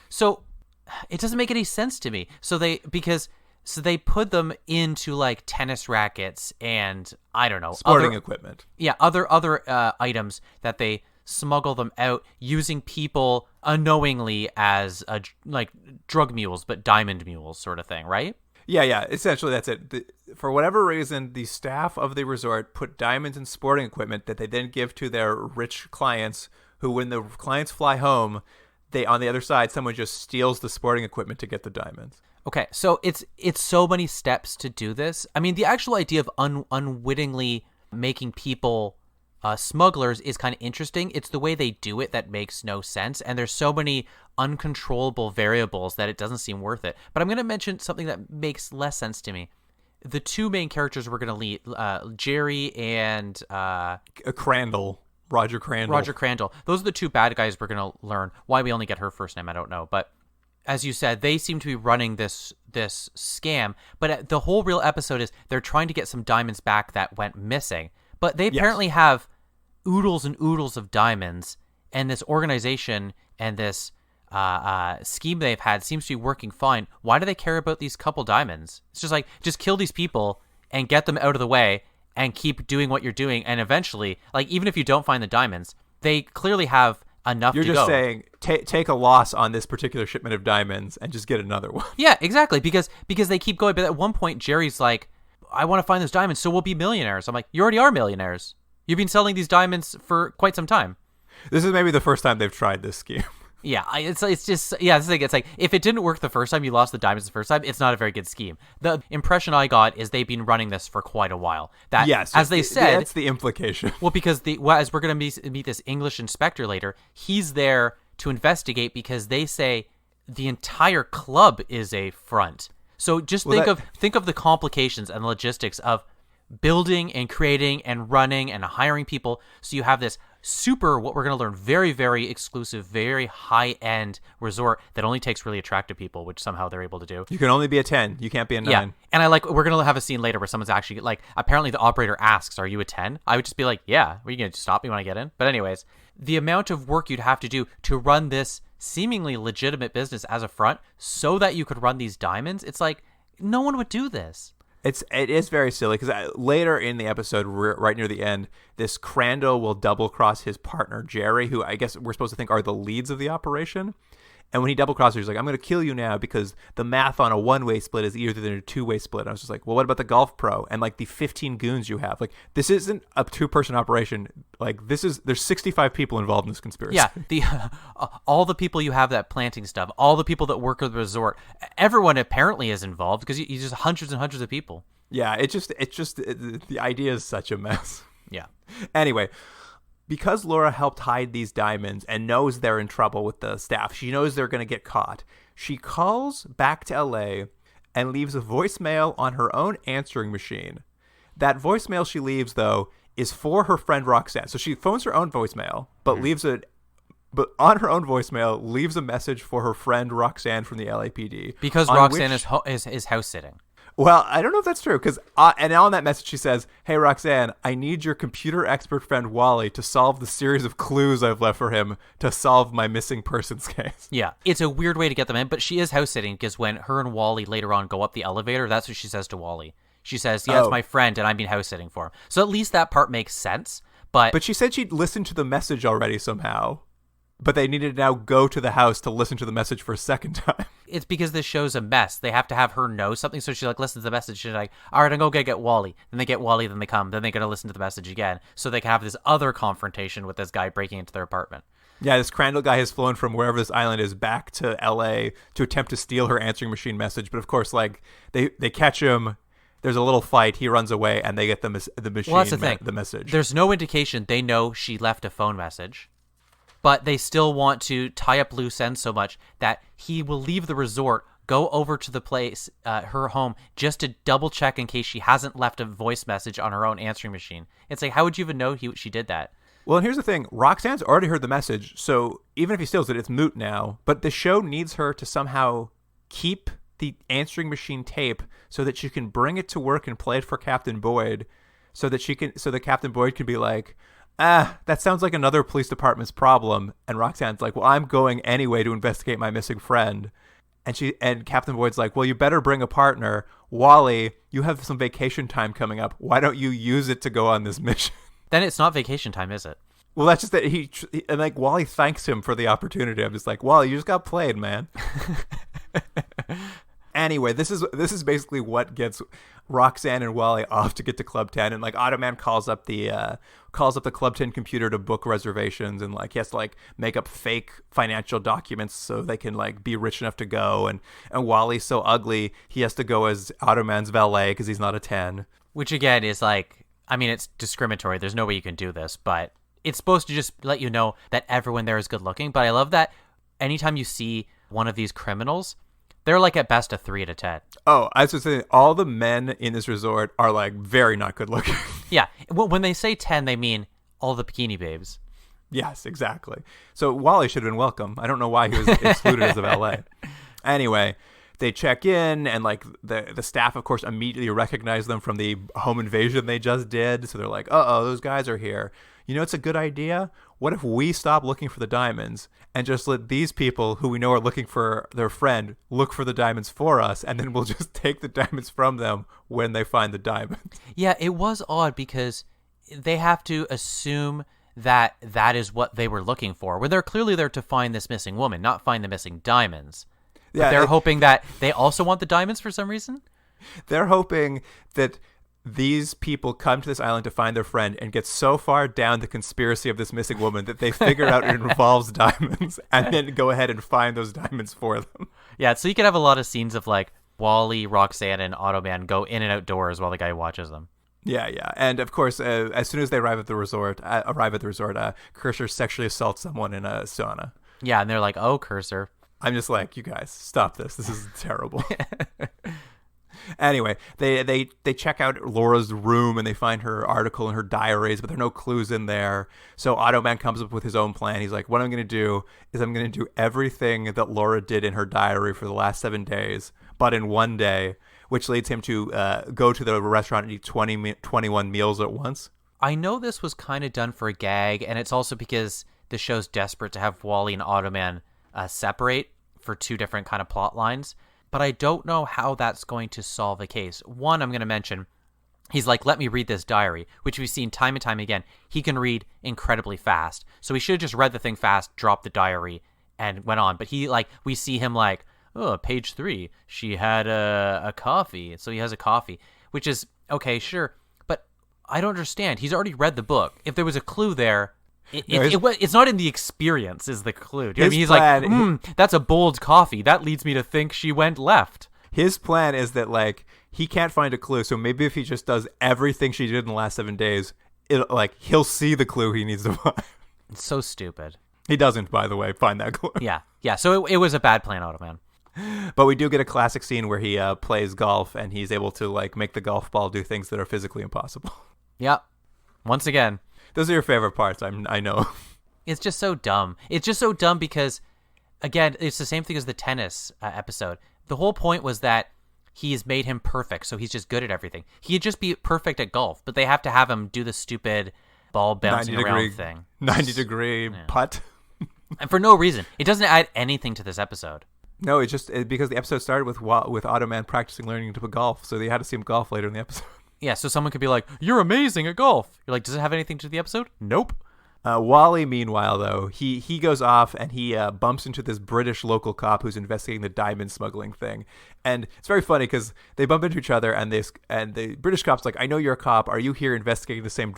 So it doesn't make any sense to me. So they put them into like tennis rackets and I don't know, sporting equipment. Yeah, other items that they smuggle them out using people unknowingly as like drug mules, but diamond mules sort of thing, right? Yeah. Essentially, that's it. For whatever reason, the staff of the resort put diamonds in sporting equipment that they then give to their rich clients, who, when the clients fly home, on the other side, someone just steals the sporting equipment to get the diamonds. Okay, so it's so many steps to do this. I mean, the actual idea of unwittingly making people smugglers is kind of interesting. It's the way they do it that makes no sense, and there's so many uncontrollable variables that it doesn't seem worth it. But I'm going to mention something that makes less sense to me. The 2 main characters we're going to lead, Jerry and Crandall. Roger Crandall. Those are the 2 bad guys we're going to learn. Why we only get her first name, I don't know. But as you said, they seem to be running this scam. But the whole real episode is they're trying to get some diamonds back that went missing. But they apparently have oodles and oodles of diamonds, and this organization and this scheme they've had seems to be working fine. Why do they care about these couple diamonds? It's just like, just kill these people and get them out of the way and keep doing what you're doing. And eventually, like, even if you don't find the diamonds, they clearly have enough to go. You're just saying, take a loss on this particular shipment of diamonds and just get another one. Yeah, exactly. Because they keep going. But at one point, Jerry's like, I want to find those diamonds so we'll be millionaires. I'm like, you already are millionaires. You've been selling these diamonds for quite some time. This is maybe the first time they've tried this scheme. Yeah, it's just, yeah, it's like, if it didn't work the first time, you lost the diamonds the first time, it's not a very good scheme. The impression I got is they've been running this for quite a while. That, yes, as they said... That's the implication. Well, because as we're going to meet this English inspector later, he's there to investigate because they say the entire club is a front. So just think of the complications and logistics of building and creating and running and hiring people. So you have this super, what we're going to learn, very, very exclusive, very high-end resort that only takes really attractive people, which somehow they're able to do. You can only be a 10. You can't be a 9. Yeah, and we're going to have a scene later where someone's actually, like, apparently the operator asks, are you a 10? I would just be like, yeah, are you going to stop me when I get in? But anyways, the amount of work you'd have to do to run this seemingly legitimate business as a front so that you could run these diamonds, it's like, no one would do this. It is very silly because later in the episode, right near the end, this Crandall will double cross his partner Jerry, who I guess we're supposed to think are the leads of the operation. And when he double crosses, he's like, I'm going to kill you now because the math on a one-way split is easier than a two-way split. And I was just like, well, what about the golf pro and like the 15 goons you have? Like, this isn't a two-person operation. Like, there's 65 people involved in this conspiracy. Yeah, all the people you have that planting stuff, all the people that work at the resort, everyone apparently is involved because you just hundreds and hundreds of people. Yeah, the idea is such a mess. Yeah. Anyway, because Laura helped hide these diamonds and knows they're in trouble with the staff, she knows they're going to get caught. She calls back to LA and leaves a voicemail on her own answering machine. That voicemail she leaves, though, is for her friend Roxanne. So she phones her own voicemail, but but on her own voicemail leaves a message for her friend Roxanne from the LAPD. Because Roxanne is house sitting. Well, I don't know if that's true because and on that message she says, "Hey Roxanne, I need your computer expert friend Wally to solve the series of clues I've left for him to solve my missing persons case." Yeah, it's a weird way to get them in, but she is house sitting because when her and Wally later on go up the elevator, that's what she says to Wally. She says, "Yeah, it's my friend, and I've been house sitting for him." So at least that part makes sense. But she said she'd listened to the message already somehow. But they needed to now go to the house to listen to the message for a second time. It's because this show's a mess. They have to have her know something. So she listens to the message. She's like, all right, I'm going to get Wally. Then they get Wally. Then they come. Then they're going to listen to the message again. So they can have this other confrontation with this guy breaking into their apartment. Yeah, this Crandall guy has flown from wherever this island is back to LA to attempt to steal her answering machine message. But of course, like they catch him. There's a little fight. He runs away and they get the machine, well, that's the thing. The message. There's no indication they know she left a phone message. But they still want to tie up loose ends so much that he will leave the resort, go over to the place, her home, just to double check in case she hasn't left a voice message on her own answering machine. It's like, how would you even know she did that? Well, and here's the thing. Roxanne's already heard the message, so even if he steals it, it's moot now. But the show needs her to somehow keep the answering machine tape so that she can bring it to work and play it for Captain Boyd so that Captain Boyd can be like, that sounds like another police department's problem. And Roxanne's like, well, I'm going anyway to investigate my missing friend. And Captain Boyd's like, well, you better bring a partner. Wally, you have some vacation time coming up. Why don't you use it to go on this mission? Then it's not vacation time, is it? Well, that's just that and like Wally thanks him for the opportunity. I'm just like, Wally, you just got played, man. Anyway, this is basically what gets Roxanne and Wally off to get to Club 10, and like Automan calls up the Club 10 computer to book reservations, and like he has to like make up fake financial documents so they can like be rich enough to go, and Wally's so ugly he has to go as Automan's valet because he's not a 10. Which again is like, I mean, it's discriminatory. There's no way you can do this, but it's supposed to just let you know that everyone there is good looking. But I love that anytime you see one of these criminals, they're like at best a 3 out of 10. Oh, I was just saying, all the men in this resort are like very not good looking. Yeah. When they say 10, they mean all the bikini babes. Yes, exactly. So Wally should have been welcome. I don't know why he was excluded as a valet. Anyway, they check in, and like the staff, of course, immediately recognize them from the home invasion they just did. So they're like, those guys are here. You know, it's a good idea. What if we stop looking for the diamonds and just let these people who we know are looking for their friend look for the diamonds for us, and then we'll just take the diamonds from them when they find the diamonds? Yeah, it was odd because they have to assume that is what they were looking for, when they're clearly there to find this missing woman, not find the missing diamonds. But they're hoping that they also want the diamonds for some reason? They're hoping that these people come to this island to find their friend and get so far down the conspiracy of this missing woman that they figure out it involves diamonds, and then go ahead and find those diamonds for them. Yeah, so you could have a lot of scenes of like Wally, Roxanne, and Automan go in and out doors while the guy watches them. Yeah. And of course, as soon as they arrive at the resort, Cursor sexually assaults someone in a sauna. Yeah, and they're like, oh, Cursor. I'm just like, you guys, stop this. This is terrible. Anyway, they check out Laura's room and they find her article and her diaries, but there are no clues in there. So Automan comes up with his own plan. He's like, what I'm going to do is I'm going to do everything that Laura did in her diary for the last 7 days, but in one day, which leads him to go to the restaurant and eat 21 meals at once. I know this was kind of done for a gag, and it's also because the show's desperate to have Wally and Automan separate for two different kind of plot lines. But I don't know how that's going to solve the case. One, I'm going to mention, he's like, let me read this diary, which we've seen time and time again. He can read incredibly fast. So he should have just read the thing fast, dropped the diary, and went on. But we see him like, oh, page 3, she had a coffee. So he has a coffee, which is, okay, sure. But I don't understand. He's already read the book. If there was a clue there, it's not in the experience is the clue. Do you know what I mean? He's like, that's a bold coffee. That leads me to think she went left. His plan is that, like, he can't find a clue. So maybe if he just does everything she did in the last 7 days, he'll see the clue he needs to find. It's so stupid. He doesn't, by the way, find that clue. Yeah. So it was a bad plan, Automan. But we do get a classic scene where he plays golf and he's able to, like, make the golf ball do things that are physically impossible. Yep. Once again. Those are your favorite parts, I know. It's just so dumb. It's just so dumb because, again, it's the same thing as the tennis episode. The whole point was that he's made him perfect, so he's just good at everything. He'd just be perfect at golf, but they have to have him do the stupid ball bouncing around thing. 90-degree putt. And for no reason. It doesn't add anything to this episode. No, it's just because the episode started with Automan practicing learning to play golf, so they had to see him golf later in the episode. Yeah, so someone could be like, you're amazing at golf. You're like, does it have anything to do with the episode? Nope. Wally, meanwhile, though, he goes off and he bumps into this British local cop who's investigating the diamond smuggling thing. And it's very funny because they bump into each other and the British cop's like, I know you're a cop. Are you here investigating the same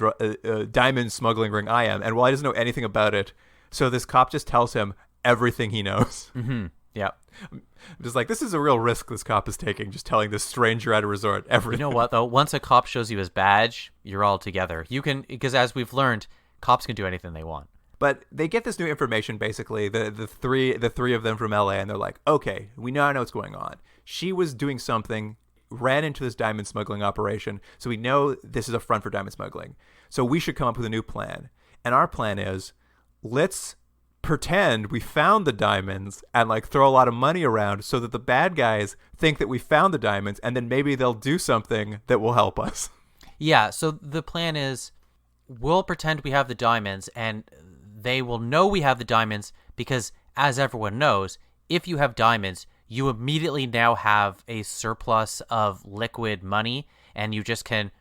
diamond smuggling ring I am? And Wally doesn't know anything about it. So this cop just tells him everything he knows. Mm-hmm. Yeah. I'm just like, this is a real risk this cop is taking, just telling this stranger at a resort everything. You know what, though? Once a cop shows you his badge, you're all together. You can, because as we've learned, cops can do anything they want. But they get this new information, basically, the three of them from LA, and they're like, okay, we now know what's going on. She was doing something, ran into this diamond smuggling operation, so we know this is a front for diamond smuggling. So we should come up with a new plan. And our plan is, let's pretend we found the diamonds and like throw a lot of money around so that the bad guys think that we found the diamonds, and then maybe they'll do something that will help us. Yeah, so the plan is we'll pretend we have the diamonds and they will know we have the diamonds because, as everyone knows, if you have diamonds, you immediately now have a surplus of liquid money and you just can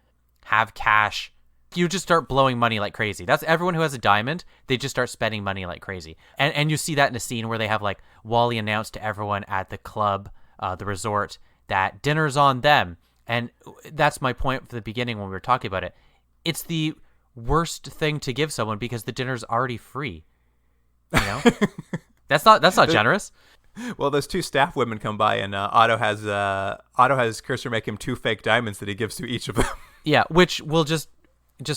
have cash. You just start blowing money like crazy. That's everyone who has a diamond. They just start spending money like crazy. And you see that in a scene where they have like Wally announce to everyone at the club, the resort, that dinner's on them. And that's my point for the beginning when we were talking about it. It's the worst thing to give someone because the dinner's already free. You know? That's not generous. Well, those two staff women come by and Otto has Kirster make him 2 fake diamonds that he gives to each of them. Yeah, which will just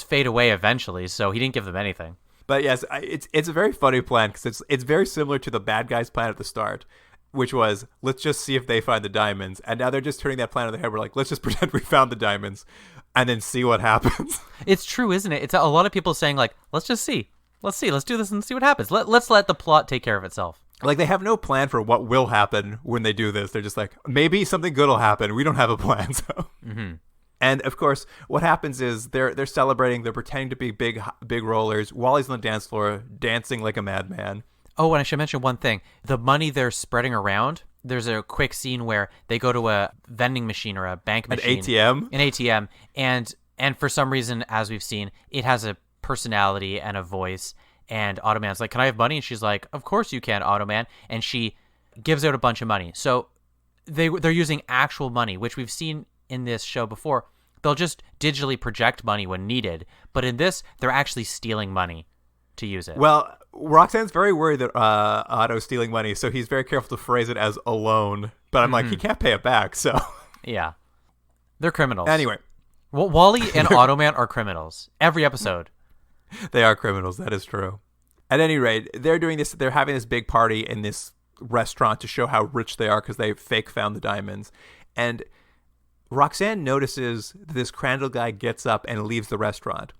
fade away eventually, so he didn't give them anything. But yes, it's a very funny plan because it's very similar to the bad guys' plan at the start, which was, let's just see if they find the diamonds. And now they're just turning that plan on their head. We're like, let's just pretend we found the diamonds and then see what happens. It's true, isn't it? It's a lot of people saying like, let's just see. Let's do this and see what happens. Let's let the plot take care of itself. Like, they have no plan for what will happen when they do this. They're just like, maybe something good will happen. We don't have a plan, so... Mm-hmm. And of course, what happens is they're celebrating. They're pretending to be big rollers. Wally's on the dance floor, dancing like a madman. Oh, and I should mention one thing: the money they're spreading around. There's a quick scene where they go to a vending machine or a bank machine, an ATM, and for some reason, as we've seen, it has a personality and a voice. And Automan's like, "Can I have money?" And she's like, "Of course you can, Automan." And she gives out a bunch of money. So they're using actual money, which we've seen in this show before. They'll just digitally project money when needed, but in this, they're actually stealing money to use it. Well, Roxanne's very worried that Otto's stealing money, so he's very careful to phrase it as a loan. But I'm like, he can't pay it back, so... Yeah. They're criminals. Anyway. Well, Wally and Automan are criminals. Every episode. They are criminals, that is true. At any rate, they're doing this, they're having this big party in this restaurant to show how rich they are because they fake found the diamonds. And Roxanne notices that this Crandall guy gets up and leaves the restaurant.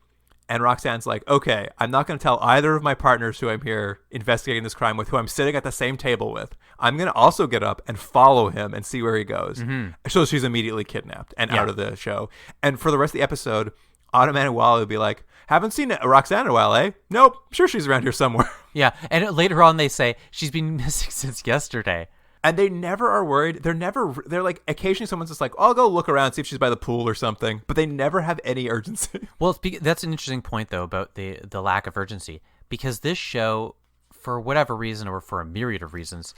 And Roxanne's like, okay, I'm not going to tell either of my partners who I'm here investigating this crime with, who I'm sitting at the same table with. I'm going to also get up and follow him and see where he goes. So she's immediately kidnapped and out of the show. And for the rest of the episode, Automan and Wally will be like, haven't seen Roxanne in a while, eh? Nope, sure she's around here somewhere. Yeah, and later on they say, she's been missing since yesterday. And they never are worried. They're like, occasionally someone's just like, I'll go look around, see if she's by the pool or something. But they never have any urgency. Well, that's an interesting point, though, about the lack of urgency. Because this show, for whatever reason or for a myriad of reasons,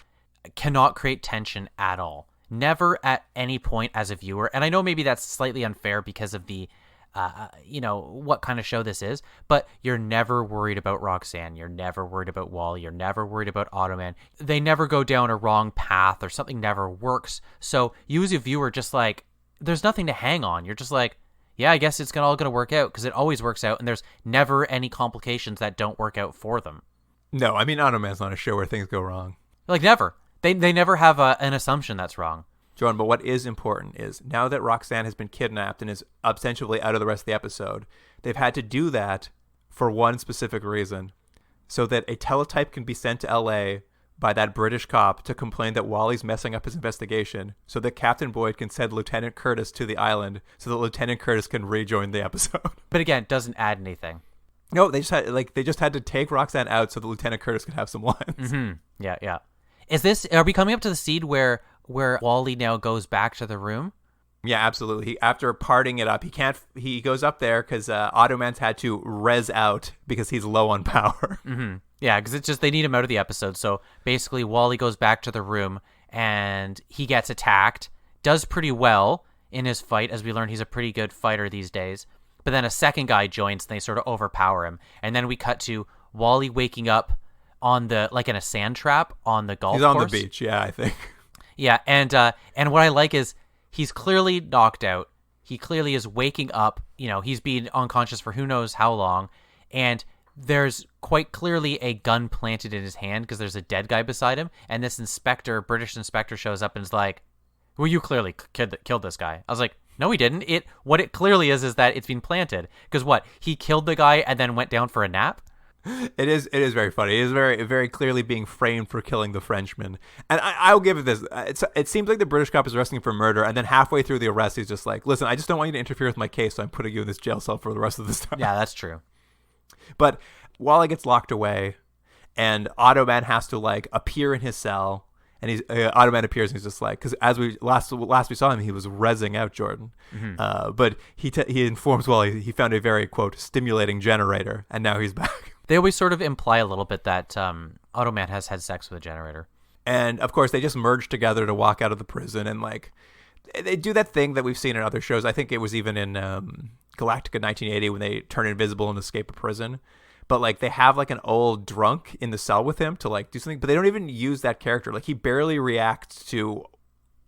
cannot create tension at all. Never at any point as a viewer. And I know maybe that's slightly unfair because of the, what kind of show this is. But you're never worried about Roxanne. You're never worried about Wally. You're never worried about Automan. They never go down a wrong path or something never works. So you as a viewer just like, there's nothing to hang on. You're just like, yeah, I guess it's all going to work out because it always works out. And there's never any complications that don't work out for them. No, I mean, Automan's not a show where things go wrong. Like never. They never have an assumption that's wrong. Jordan, but what is important is now that Roxanne has been kidnapped and is ostensibly out of the rest of the episode, they've had to do that for one specific reason, so that a teletype can be sent to L.A. by that British cop to complain that Wally's messing up his investigation, so that Captain Boyd can send Lieutenant Curtis to the island so that Lieutenant Curtis can rejoin the episode. But again, it doesn't add anything. No, they just had to take Roxanne out so that Lieutenant Curtis could have some lines. Mm-hmm. Yeah. Are we coming up to the seed where Wally now goes back to the room? Yeah, absolutely. After parting it up, he goes up there because Automan's had to res out because he's low on power. Mm-hmm. Yeah, because it's just they need him out of the episode. So basically, Wally goes back to the room and he gets attacked. Does pretty well in his fight, as we learn he's a pretty good fighter these days. But then a second guy joins and they sort of overpower him. And then we cut to Wally waking up in a sand trap on the golf course. He's on the beach, yeah, I think. Yeah, and what I like is he's clearly knocked out. He clearly is waking up. He's been unconscious for who knows how long. And there's quite clearly a gun planted in his hand because there's a dead guy beside him. And this British inspector shows up and is like, well, you clearly killed this guy. I was like, no, he didn't. What it clearly is that it's been planted. Because he killed the guy and then went down for a nap? It is very funny. It is very, very clearly being framed for killing the Frenchman. And I'll give it this. It seems like the British cop is arresting him for murder, and then halfway through the arrest, he's just like, listen, I just don't want you to interfere with my case, so I'm putting you in this jail cell for the rest of this time. Yeah, that's true. But Wally gets locked away, and Automan has to, appear in his cell, and Automan appears, and he's just like, because as we last we saw him, he was rezzing out Jordan. Mm-hmm. But he informs Wally he found a very, quote, stimulating generator, and now he's back. They always sort of imply a little bit that Automan has had sex with a generator. And, of course, they just merge together to walk out of the prison. And, they do that thing that we've seen in other shows. I think it was even in Galactica 1980 when they turn invisible and escape a prison. But, they have, an old drunk in the cell with him to, do something. But they don't even use that character. He barely reacts to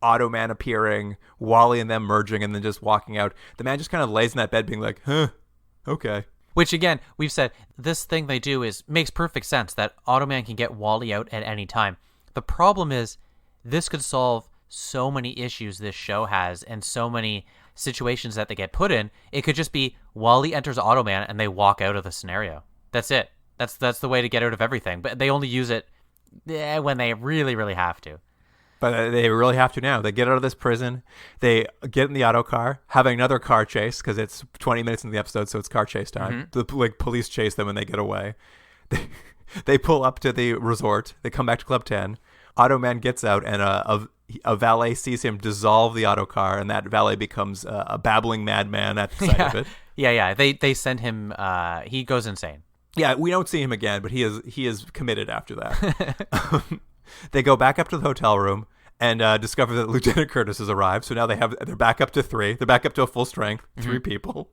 Automan appearing, Wally and them merging, and then just walking out. The man just kind of lays in that bed being like, huh, okay. Which, again, we've said this thing they do makes perfect sense that Automan can get Wally out at any time. The problem is this could solve so many issues this show has and so many situations that they get put in. It could just be Wally enters Automan and they walk out of the scenario. That's it. That's the way to get out of everything. But they only use it when they really, really have to. But they really have to now. They get out of this prison. They get in the auto car, having another car chase because it's 20 minutes into the episode, so it's car chase time. Mm-hmm. The police chase them when they get away. They pull up to the resort. They come back to Club 10. Automan gets out, and a valet sees him dissolve the auto car, and that valet becomes a babbling madman at the sight of it. Yeah. They send him. He goes insane. Yeah, we don't see him again, but he is committed after that. They go back up to the hotel room and discover that Lieutenant Curtis has arrived. So now they're back up to 3. They're back up to a full strength, 3 people.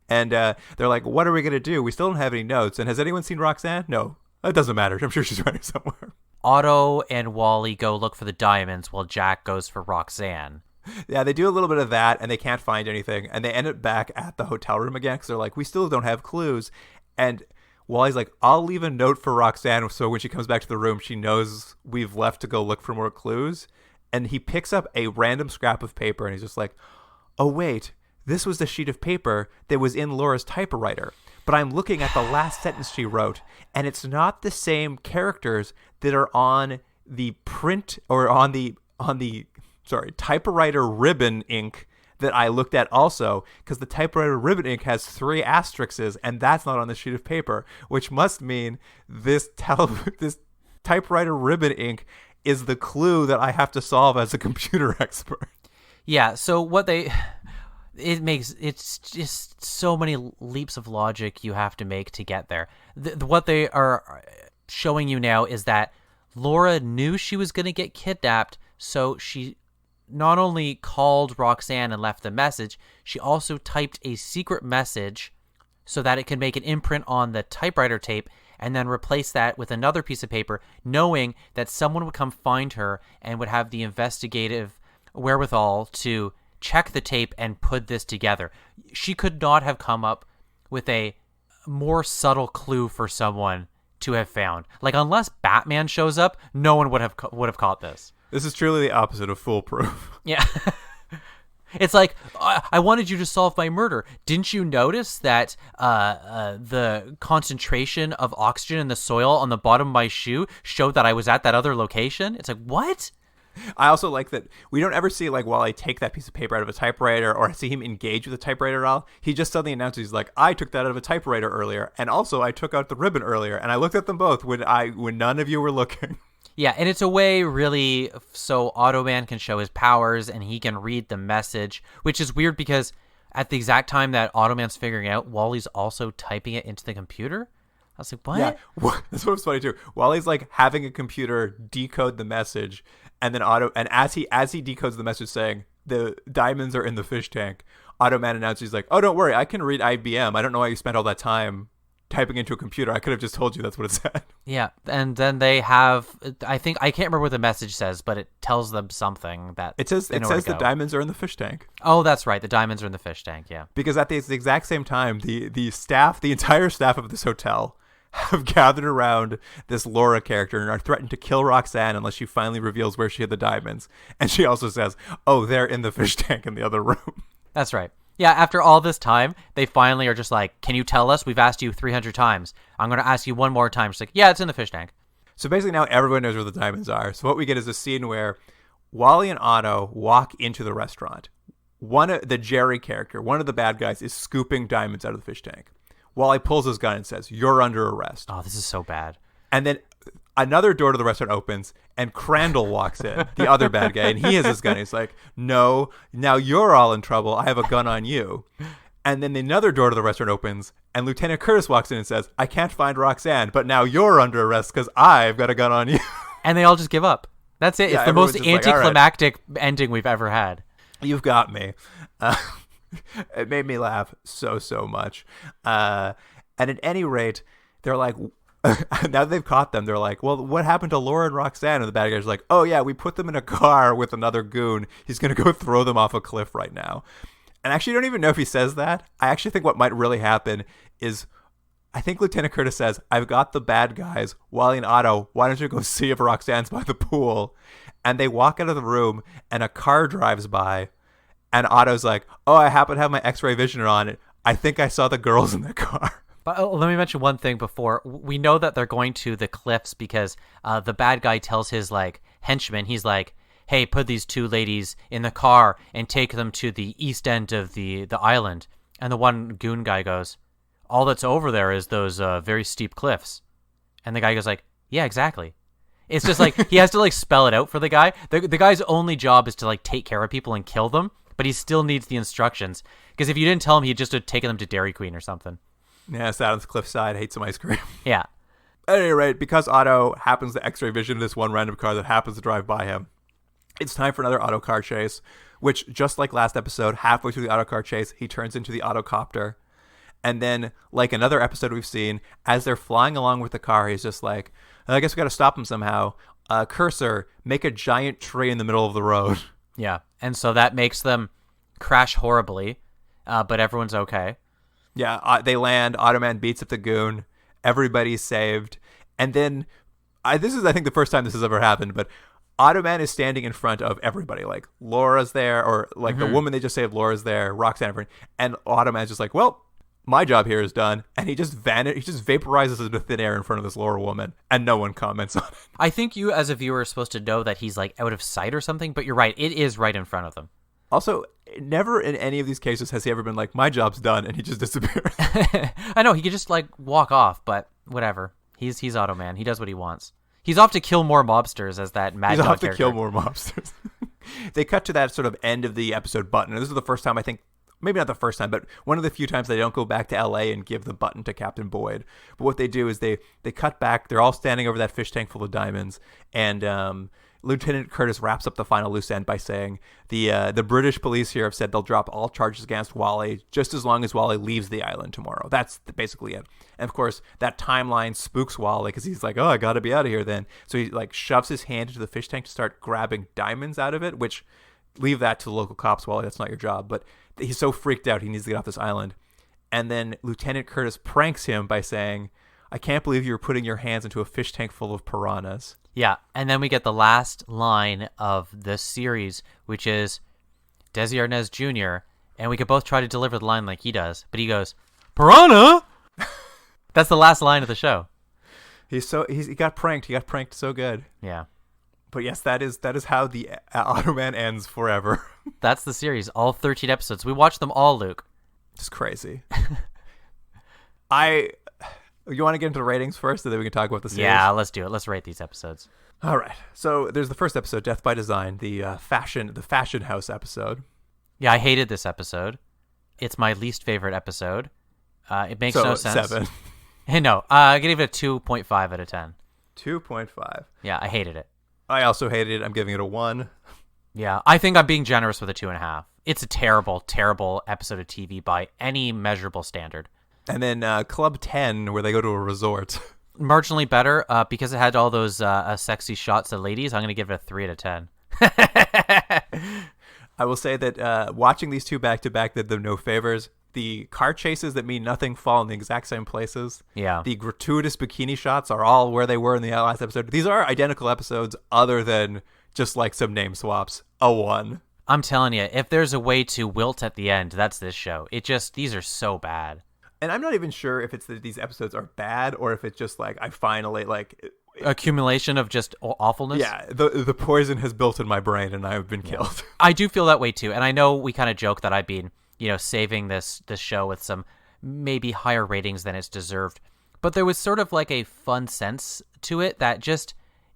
And they're like, what are we going to do? We still don't have any notes. And has anyone seen Roxanne? No, that doesn't matter. I'm sure she's running somewhere. Otto and Wally go look for the diamonds while Jack goes for Roxanne. Yeah, they do a little bit of that, and they can't find anything. And they end up back at the hotel room again because they're like, we still don't have clues. And Wally's like, I'll leave a note for Roxanne so when she comes back to the room, she knows we've left to go look for more clues. And he picks up a random scrap of paper and he's just like, oh wait, this was the sheet of paper that was in Laura's typewriter. But I'm looking at the last sentence she wrote, and it's not the same characters that are on the print or on the typewriter ribbon ink that I looked at also, because the typewriter ribbon ink has 3 asterisks, and that's not on the sheet of paper, which must mean this typewriter ribbon ink is the clue that I have to solve as a computer expert. Yeah, so it's just so many leaps of logic you have to make to get there. What they are showing you now is that Laura knew she was going to get kidnapped, so she not only called Roxanne and left the message, she also typed a secret message so that it could make an imprint on the typewriter tape and then replace that with another piece of paper, knowing that someone would come find her and would have the investigative wherewithal to check the tape and put this together. She could not have come up with a more subtle clue for someone to have found. Like, unless Batman shows up, no one would have caught this. This is truly the opposite of foolproof. Yeah. It's like, I wanted you to solve my murder. Didn't you notice that the concentration of oxygen in the soil on the bottom of my shoe showed that I was at that other location? It's like, what? I also like that we don't ever see, like, Wally take that piece of paper out of a typewriter or see him engage with a typewriter at all. He just suddenly announces, he's like, I took that out of a typewriter earlier, and also I took out the ribbon earlier, and I looked at them both when none of you were looking. Yeah, and it's a way really so Automan can show his powers and he can read the message, which is weird because at the exact time that Automan's figuring out, Wally's also typing it into the computer. I was like, what? Yeah, that's what was funny too. Wally's like having a computer decode the message, and then as he decodes the message saying the diamonds are in the fish tank, Automan announces, he's like, oh, don't worry, I can read IBM. I don't know why you spent all that time typing into a computer. I could have just told you that's what it said. Yeah, and then they have, I can't remember what the message says, but it tells them something that it says the diamonds are in the fish tank. Oh, that's right, the diamonds are in the fish tank. Yeah, because at the exact same time, the entire staff of this hotel have gathered around this Laura character and are threatened to kill Roxanne unless she finally reveals where she hid the diamonds. And she also says, oh, they're in the fish tank in the other room. That's right. Yeah, after all this time, they finally are just like, can you tell us? We've asked you 300 times. I'm going to ask you one more time. She's like, yeah, it's in the fish tank. So basically now everyone knows where the diamonds are. So what we get is a scene where Wally and Otto walk into the restaurant. The Jerry character, one of the bad guys, is scooping diamonds out of the fish tank. Wally pulls his gun and says, you're under arrest. Oh, this is so bad. And then another door to the restaurant opens, and Crandall walks in, the other bad guy, and he has his gun. He's like, no, now you're all in trouble. I have a gun on you. And then another door to the restaurant opens, and Lieutenant Curtis walks in and says, I can't find Roxanne, but now you're under arrest because I've got a gun on you. And they all just give up. That's it. Yeah, it's the most anticlimactic like, ending we've ever had. You've got me. It made me laugh so much. And at any rate, they're like, now that they've caught them, they're like, well, what happened to Laura and Roxanne? And the bad guy's like, oh, yeah, we put them in a car with another goon. He's going to go throw them off a cliff right now. And actually, I don't even know if he says that. I actually think what might really happen is, I think Lieutenant Curtis says, I've got the bad guys, Wally and Otto. Why don't you go see if Roxanne's by the pool? And they walk out of the room, and a car drives by. And Otto's like, oh, I happen to have my X-ray vision on it. I think I saw the girls in the car. But let me mention one thing before. We know that they're going to the cliffs because the bad guy tells his henchman, he's like, hey, put these 2 ladies in the car and take them to the east end of the island. And the one goon guy goes, all that's over there is those very steep cliffs. And the guy goes like, yeah, exactly. It's just like he has to spell it out for the guy. The guy's only job is to take care of people and kill them, but he still needs the instructions. Because if you didn't tell him, he'd just have taken them to Dairy Queen or something. Yeah, sat on the cliffside, ate some ice cream. Yeah. At any rate, because Otto happens to X-ray vision this one random car that happens to drive by him, it's time for another auto car chase, which, just like last episode, halfway through the auto car chase, he turns into the autocopter. And then, like another episode we've seen, as they're flying along with the car, he's just like, I guess we got to stop him somehow. Cursor, make a giant tree in the middle of the road. Yeah, and so that makes them crash horribly, but everyone's okay. Yeah, they land, Automan beats up the goon, everybody's saved, and then, this is, I think, the first time this has ever happened, but Automan is standing in front of everybody. Like, Laura's there, or like the woman they just saved, Laura's there, Roxanne, everyone. And Automan's just like, well, my job here is done. And he just vaporizes into thin air in front of this Laura woman, and no one comments on it. I think you as a viewer are supposed to know that he's like out of sight or something, but you're right. It is right in front of them. Also, never in any of these cases has he ever been like, my job's done, and he just disappears. I know, he could just like walk off, but whatever. He's Automan. He does what he wants. He's off to kill more mobsters as that mad He's dog off to character. kill more mobsters. They cut to that sort of end of the episode button. And this is the first time, I think, maybe not the first time, but one of the few times they don't go back to LA and give the button to Captain Boyd. But what they do is they cut back. They're all standing over that fish tank full of diamonds. And Lieutenant Curtis wraps up the final loose end by saying the British police here have said they'll drop all charges against Wally just as long as Wally leaves the island tomorrow. That's basically it. And of course, that timeline spooks Wally because he's like, oh, I got to be out of here then. So he like shoves his hand into the fish tank to start grabbing diamonds out of it, which leave that to the local cops, Wally. That's not your job. But he's so freaked out he needs to get off this island. And then Lieutenant Curtis pranks him by saying, I can't believe you're putting your hands into a fish tank full of piranhas. Yeah, and then we get the last line of this series, which is Desi Arnaz Jr., and we could both try to deliver the line like he does, but he goes, Piranha! That's the last line of the show. He got pranked. He got pranked so good. Yeah. But yes, that is how the Automan ends forever. That's the series, all 13 episodes. We watched them all, Luke. It's crazy. You want to get into the ratings first, and then we can talk about the series? Yeah, let's do it. Let's rate these episodes. All right. So there's the first episode, Death by Design, the fashion house episode. Yeah, I hated this episode. It's my least favorite episode. It makes no sense. 7. No, I give it a 2.5 out of 10. 2.5. Yeah, I hated it. I also hated it. I'm giving it a 1. Yeah, I think I'm being generous with a 2.5. It's a terrible, terrible episode of TV by any measurable standard. And then Club 10, where they go to a resort. Marginally better because it had all those sexy shots of ladies. I'm going to give it a 3 out of 10. I will say that watching these two back to back did them no favors. The car chases that mean nothing fall in the exact same places. Yeah. The gratuitous bikini shots are all where they were in the last episode. These are identical episodes other than just like some name swaps. A 1. I'm telling you, if there's a way to wilt at the end, that's this show. These are so bad. And I'm not even sure if it's that these episodes are bad or if it's just like I finally like accumulation of just awfulness. Yeah, the poison has built in my brain and I have been killed. I do feel that way too, and I know we kind of joke that I've been, saving this show with some maybe higher ratings than it's deserved, but there was sort of like a fun sense to it that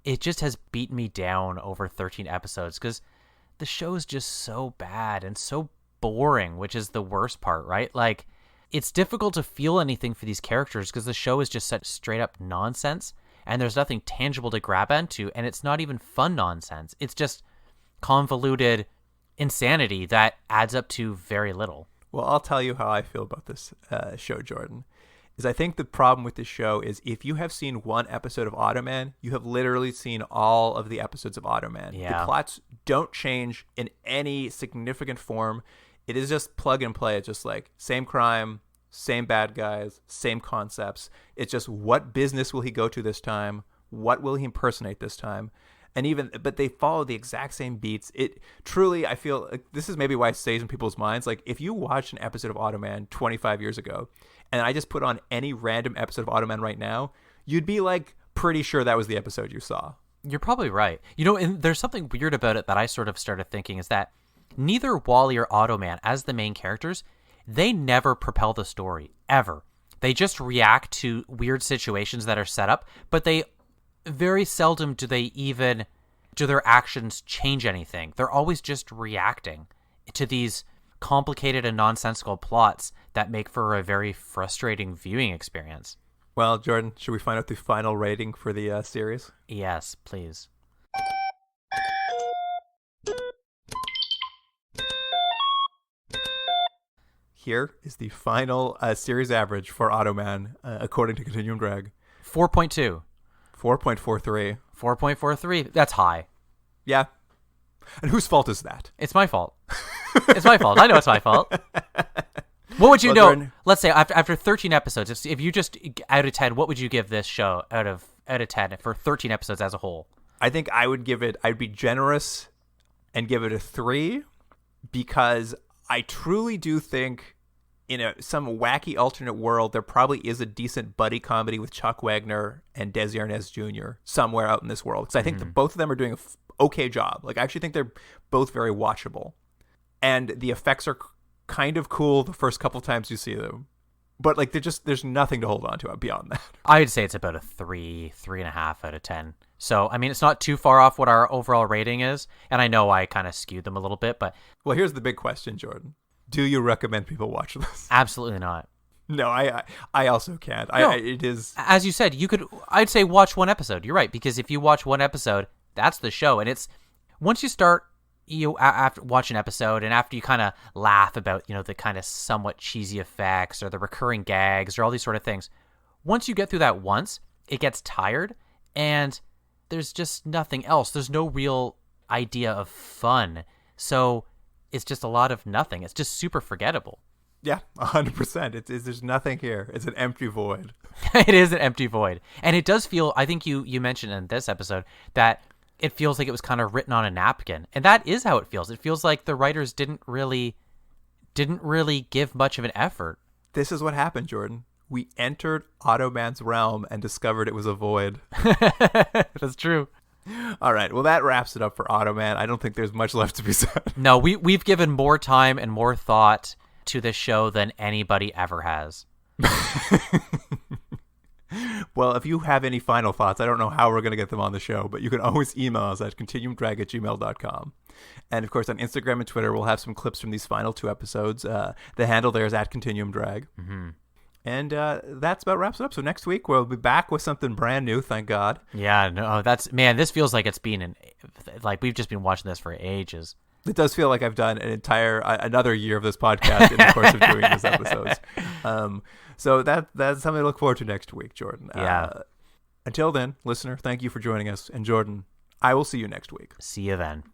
it just has beaten me down over 13 episodes because the show is just so bad and so boring, which is the worst part, right? Like, it's difficult to feel anything for these characters because the show is just such straight up nonsense and there's nothing tangible to grab onto, and it's not even fun nonsense. It's just convoluted insanity that adds up to very little. Well, I'll tell you how I feel about this show, Jordan. Is I think the problem with this show is if you have seen one episode of Automan, you have literally seen all of the episodes of Automan. Yeah. The plots don't change in any significant form. It is just plug and play. It's just like same crime, same bad guys, same concepts. It's just what business will he go to this time? What will he impersonate this time? But they follow the exact same beats. It truly, I feel like this is maybe why it stays in people's minds. Like if you watched an episode of Automan 25 years ago, and I just put on any random episode of Automan right now, you'd be like pretty sure that was the episode you saw. You're probably right. And there's something weird about it that I sort of started thinking is that neither Wally or Automan, as the main characters, they never propel the story, ever. They just react to weird situations that are set up, but they very seldom do their actions change anything. They're always just reacting to these complicated and nonsensical plots that make for a very frustrating viewing experience. Well, Jordan, should we find out the final rating for the series? Yes, please. Here is the final series average for Automan, according to Continuum Drag. 4.2. 4.43. 4.43. That's high. Yeah. And whose fault is that? It's my fault. It's my fault. I know it's my fault. What would you know? Jordan, let's say after 13 episodes, if you just out of 10, what would you give this show out of 10 for 13 episodes as a whole? I think I'd be generous and give it a 3 because I truly do think in some wacky alternate world, there probably is a decent buddy comedy with Chuck Wagner and Desi Arnaz Jr. somewhere out in this world. Because I think that both of them are doing an okay job. Like, I actually think they're both very watchable. And the effects are kind of cool the first couple times you see them. But, like, there's nothing to hold on to beyond that. I'd say it's about a 3.5 out of 10. So, I mean, it's not too far off what our overall rating is. And I know I kind of skewed them a little bit, but... Well, here's the big question, Jordan. Do you recommend people watch this? Absolutely not. No, I also can't. No. It is... As you said, I'd say watch one episode. You're right, because if you watch one episode, that's the show. And it's... Once you start... after watch an episode and after you kind of laugh about, the kind of somewhat cheesy effects or the recurring gags or all these sort of things, once you get through that once, it gets tired and there's just nothing else. There's no real idea of fun. So it's just a lot of nothing. It's just super forgettable. Yeah, 100%. There's nothing here. It's an empty void. It is an empty void. And it does feel, I think you mentioned in this episode that it feels like it was kind of written on a napkin. And that is how it feels. It feels like the writers didn't really give much of an effort. This is what happened, Jordan. We entered Automan's realm and discovered it was a void. That's true. All right. Well, that wraps it up for Automan. I don't think there's much left to be said. No, we've given more time and more thought to this show than anybody ever has. Well, if you have any final thoughts, I don't know how we're going to get them on the show, but you can always email us at continuumdrag@gmail.com. And, of course, on Instagram and Twitter, we'll have some clips from these final 2 episodes. The handle there is @continuumdrag. Mm-hmm. And that's about wraps it up. So next week, we'll be back with something brand new, thank God. Yeah, no, this feels like it's been we've just been watching this for ages. It does feel like I've done another year of this podcast in the course of doing these episodes. So that's something to look forward to next week, Jordan. Yeah. Until then, listener, thank you for joining us. And Jordan, I will see you next week. See you then.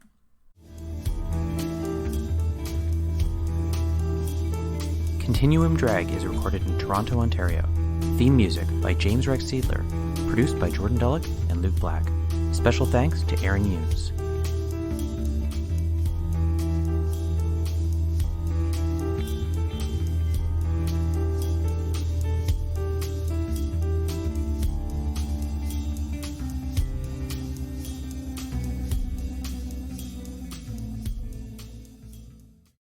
Continuum Drag is recorded in Toronto, Ontario. Theme music by James Rex Seidler. Produced by Jordan Dullock and Luke Black. Special thanks to Aaron Hughes.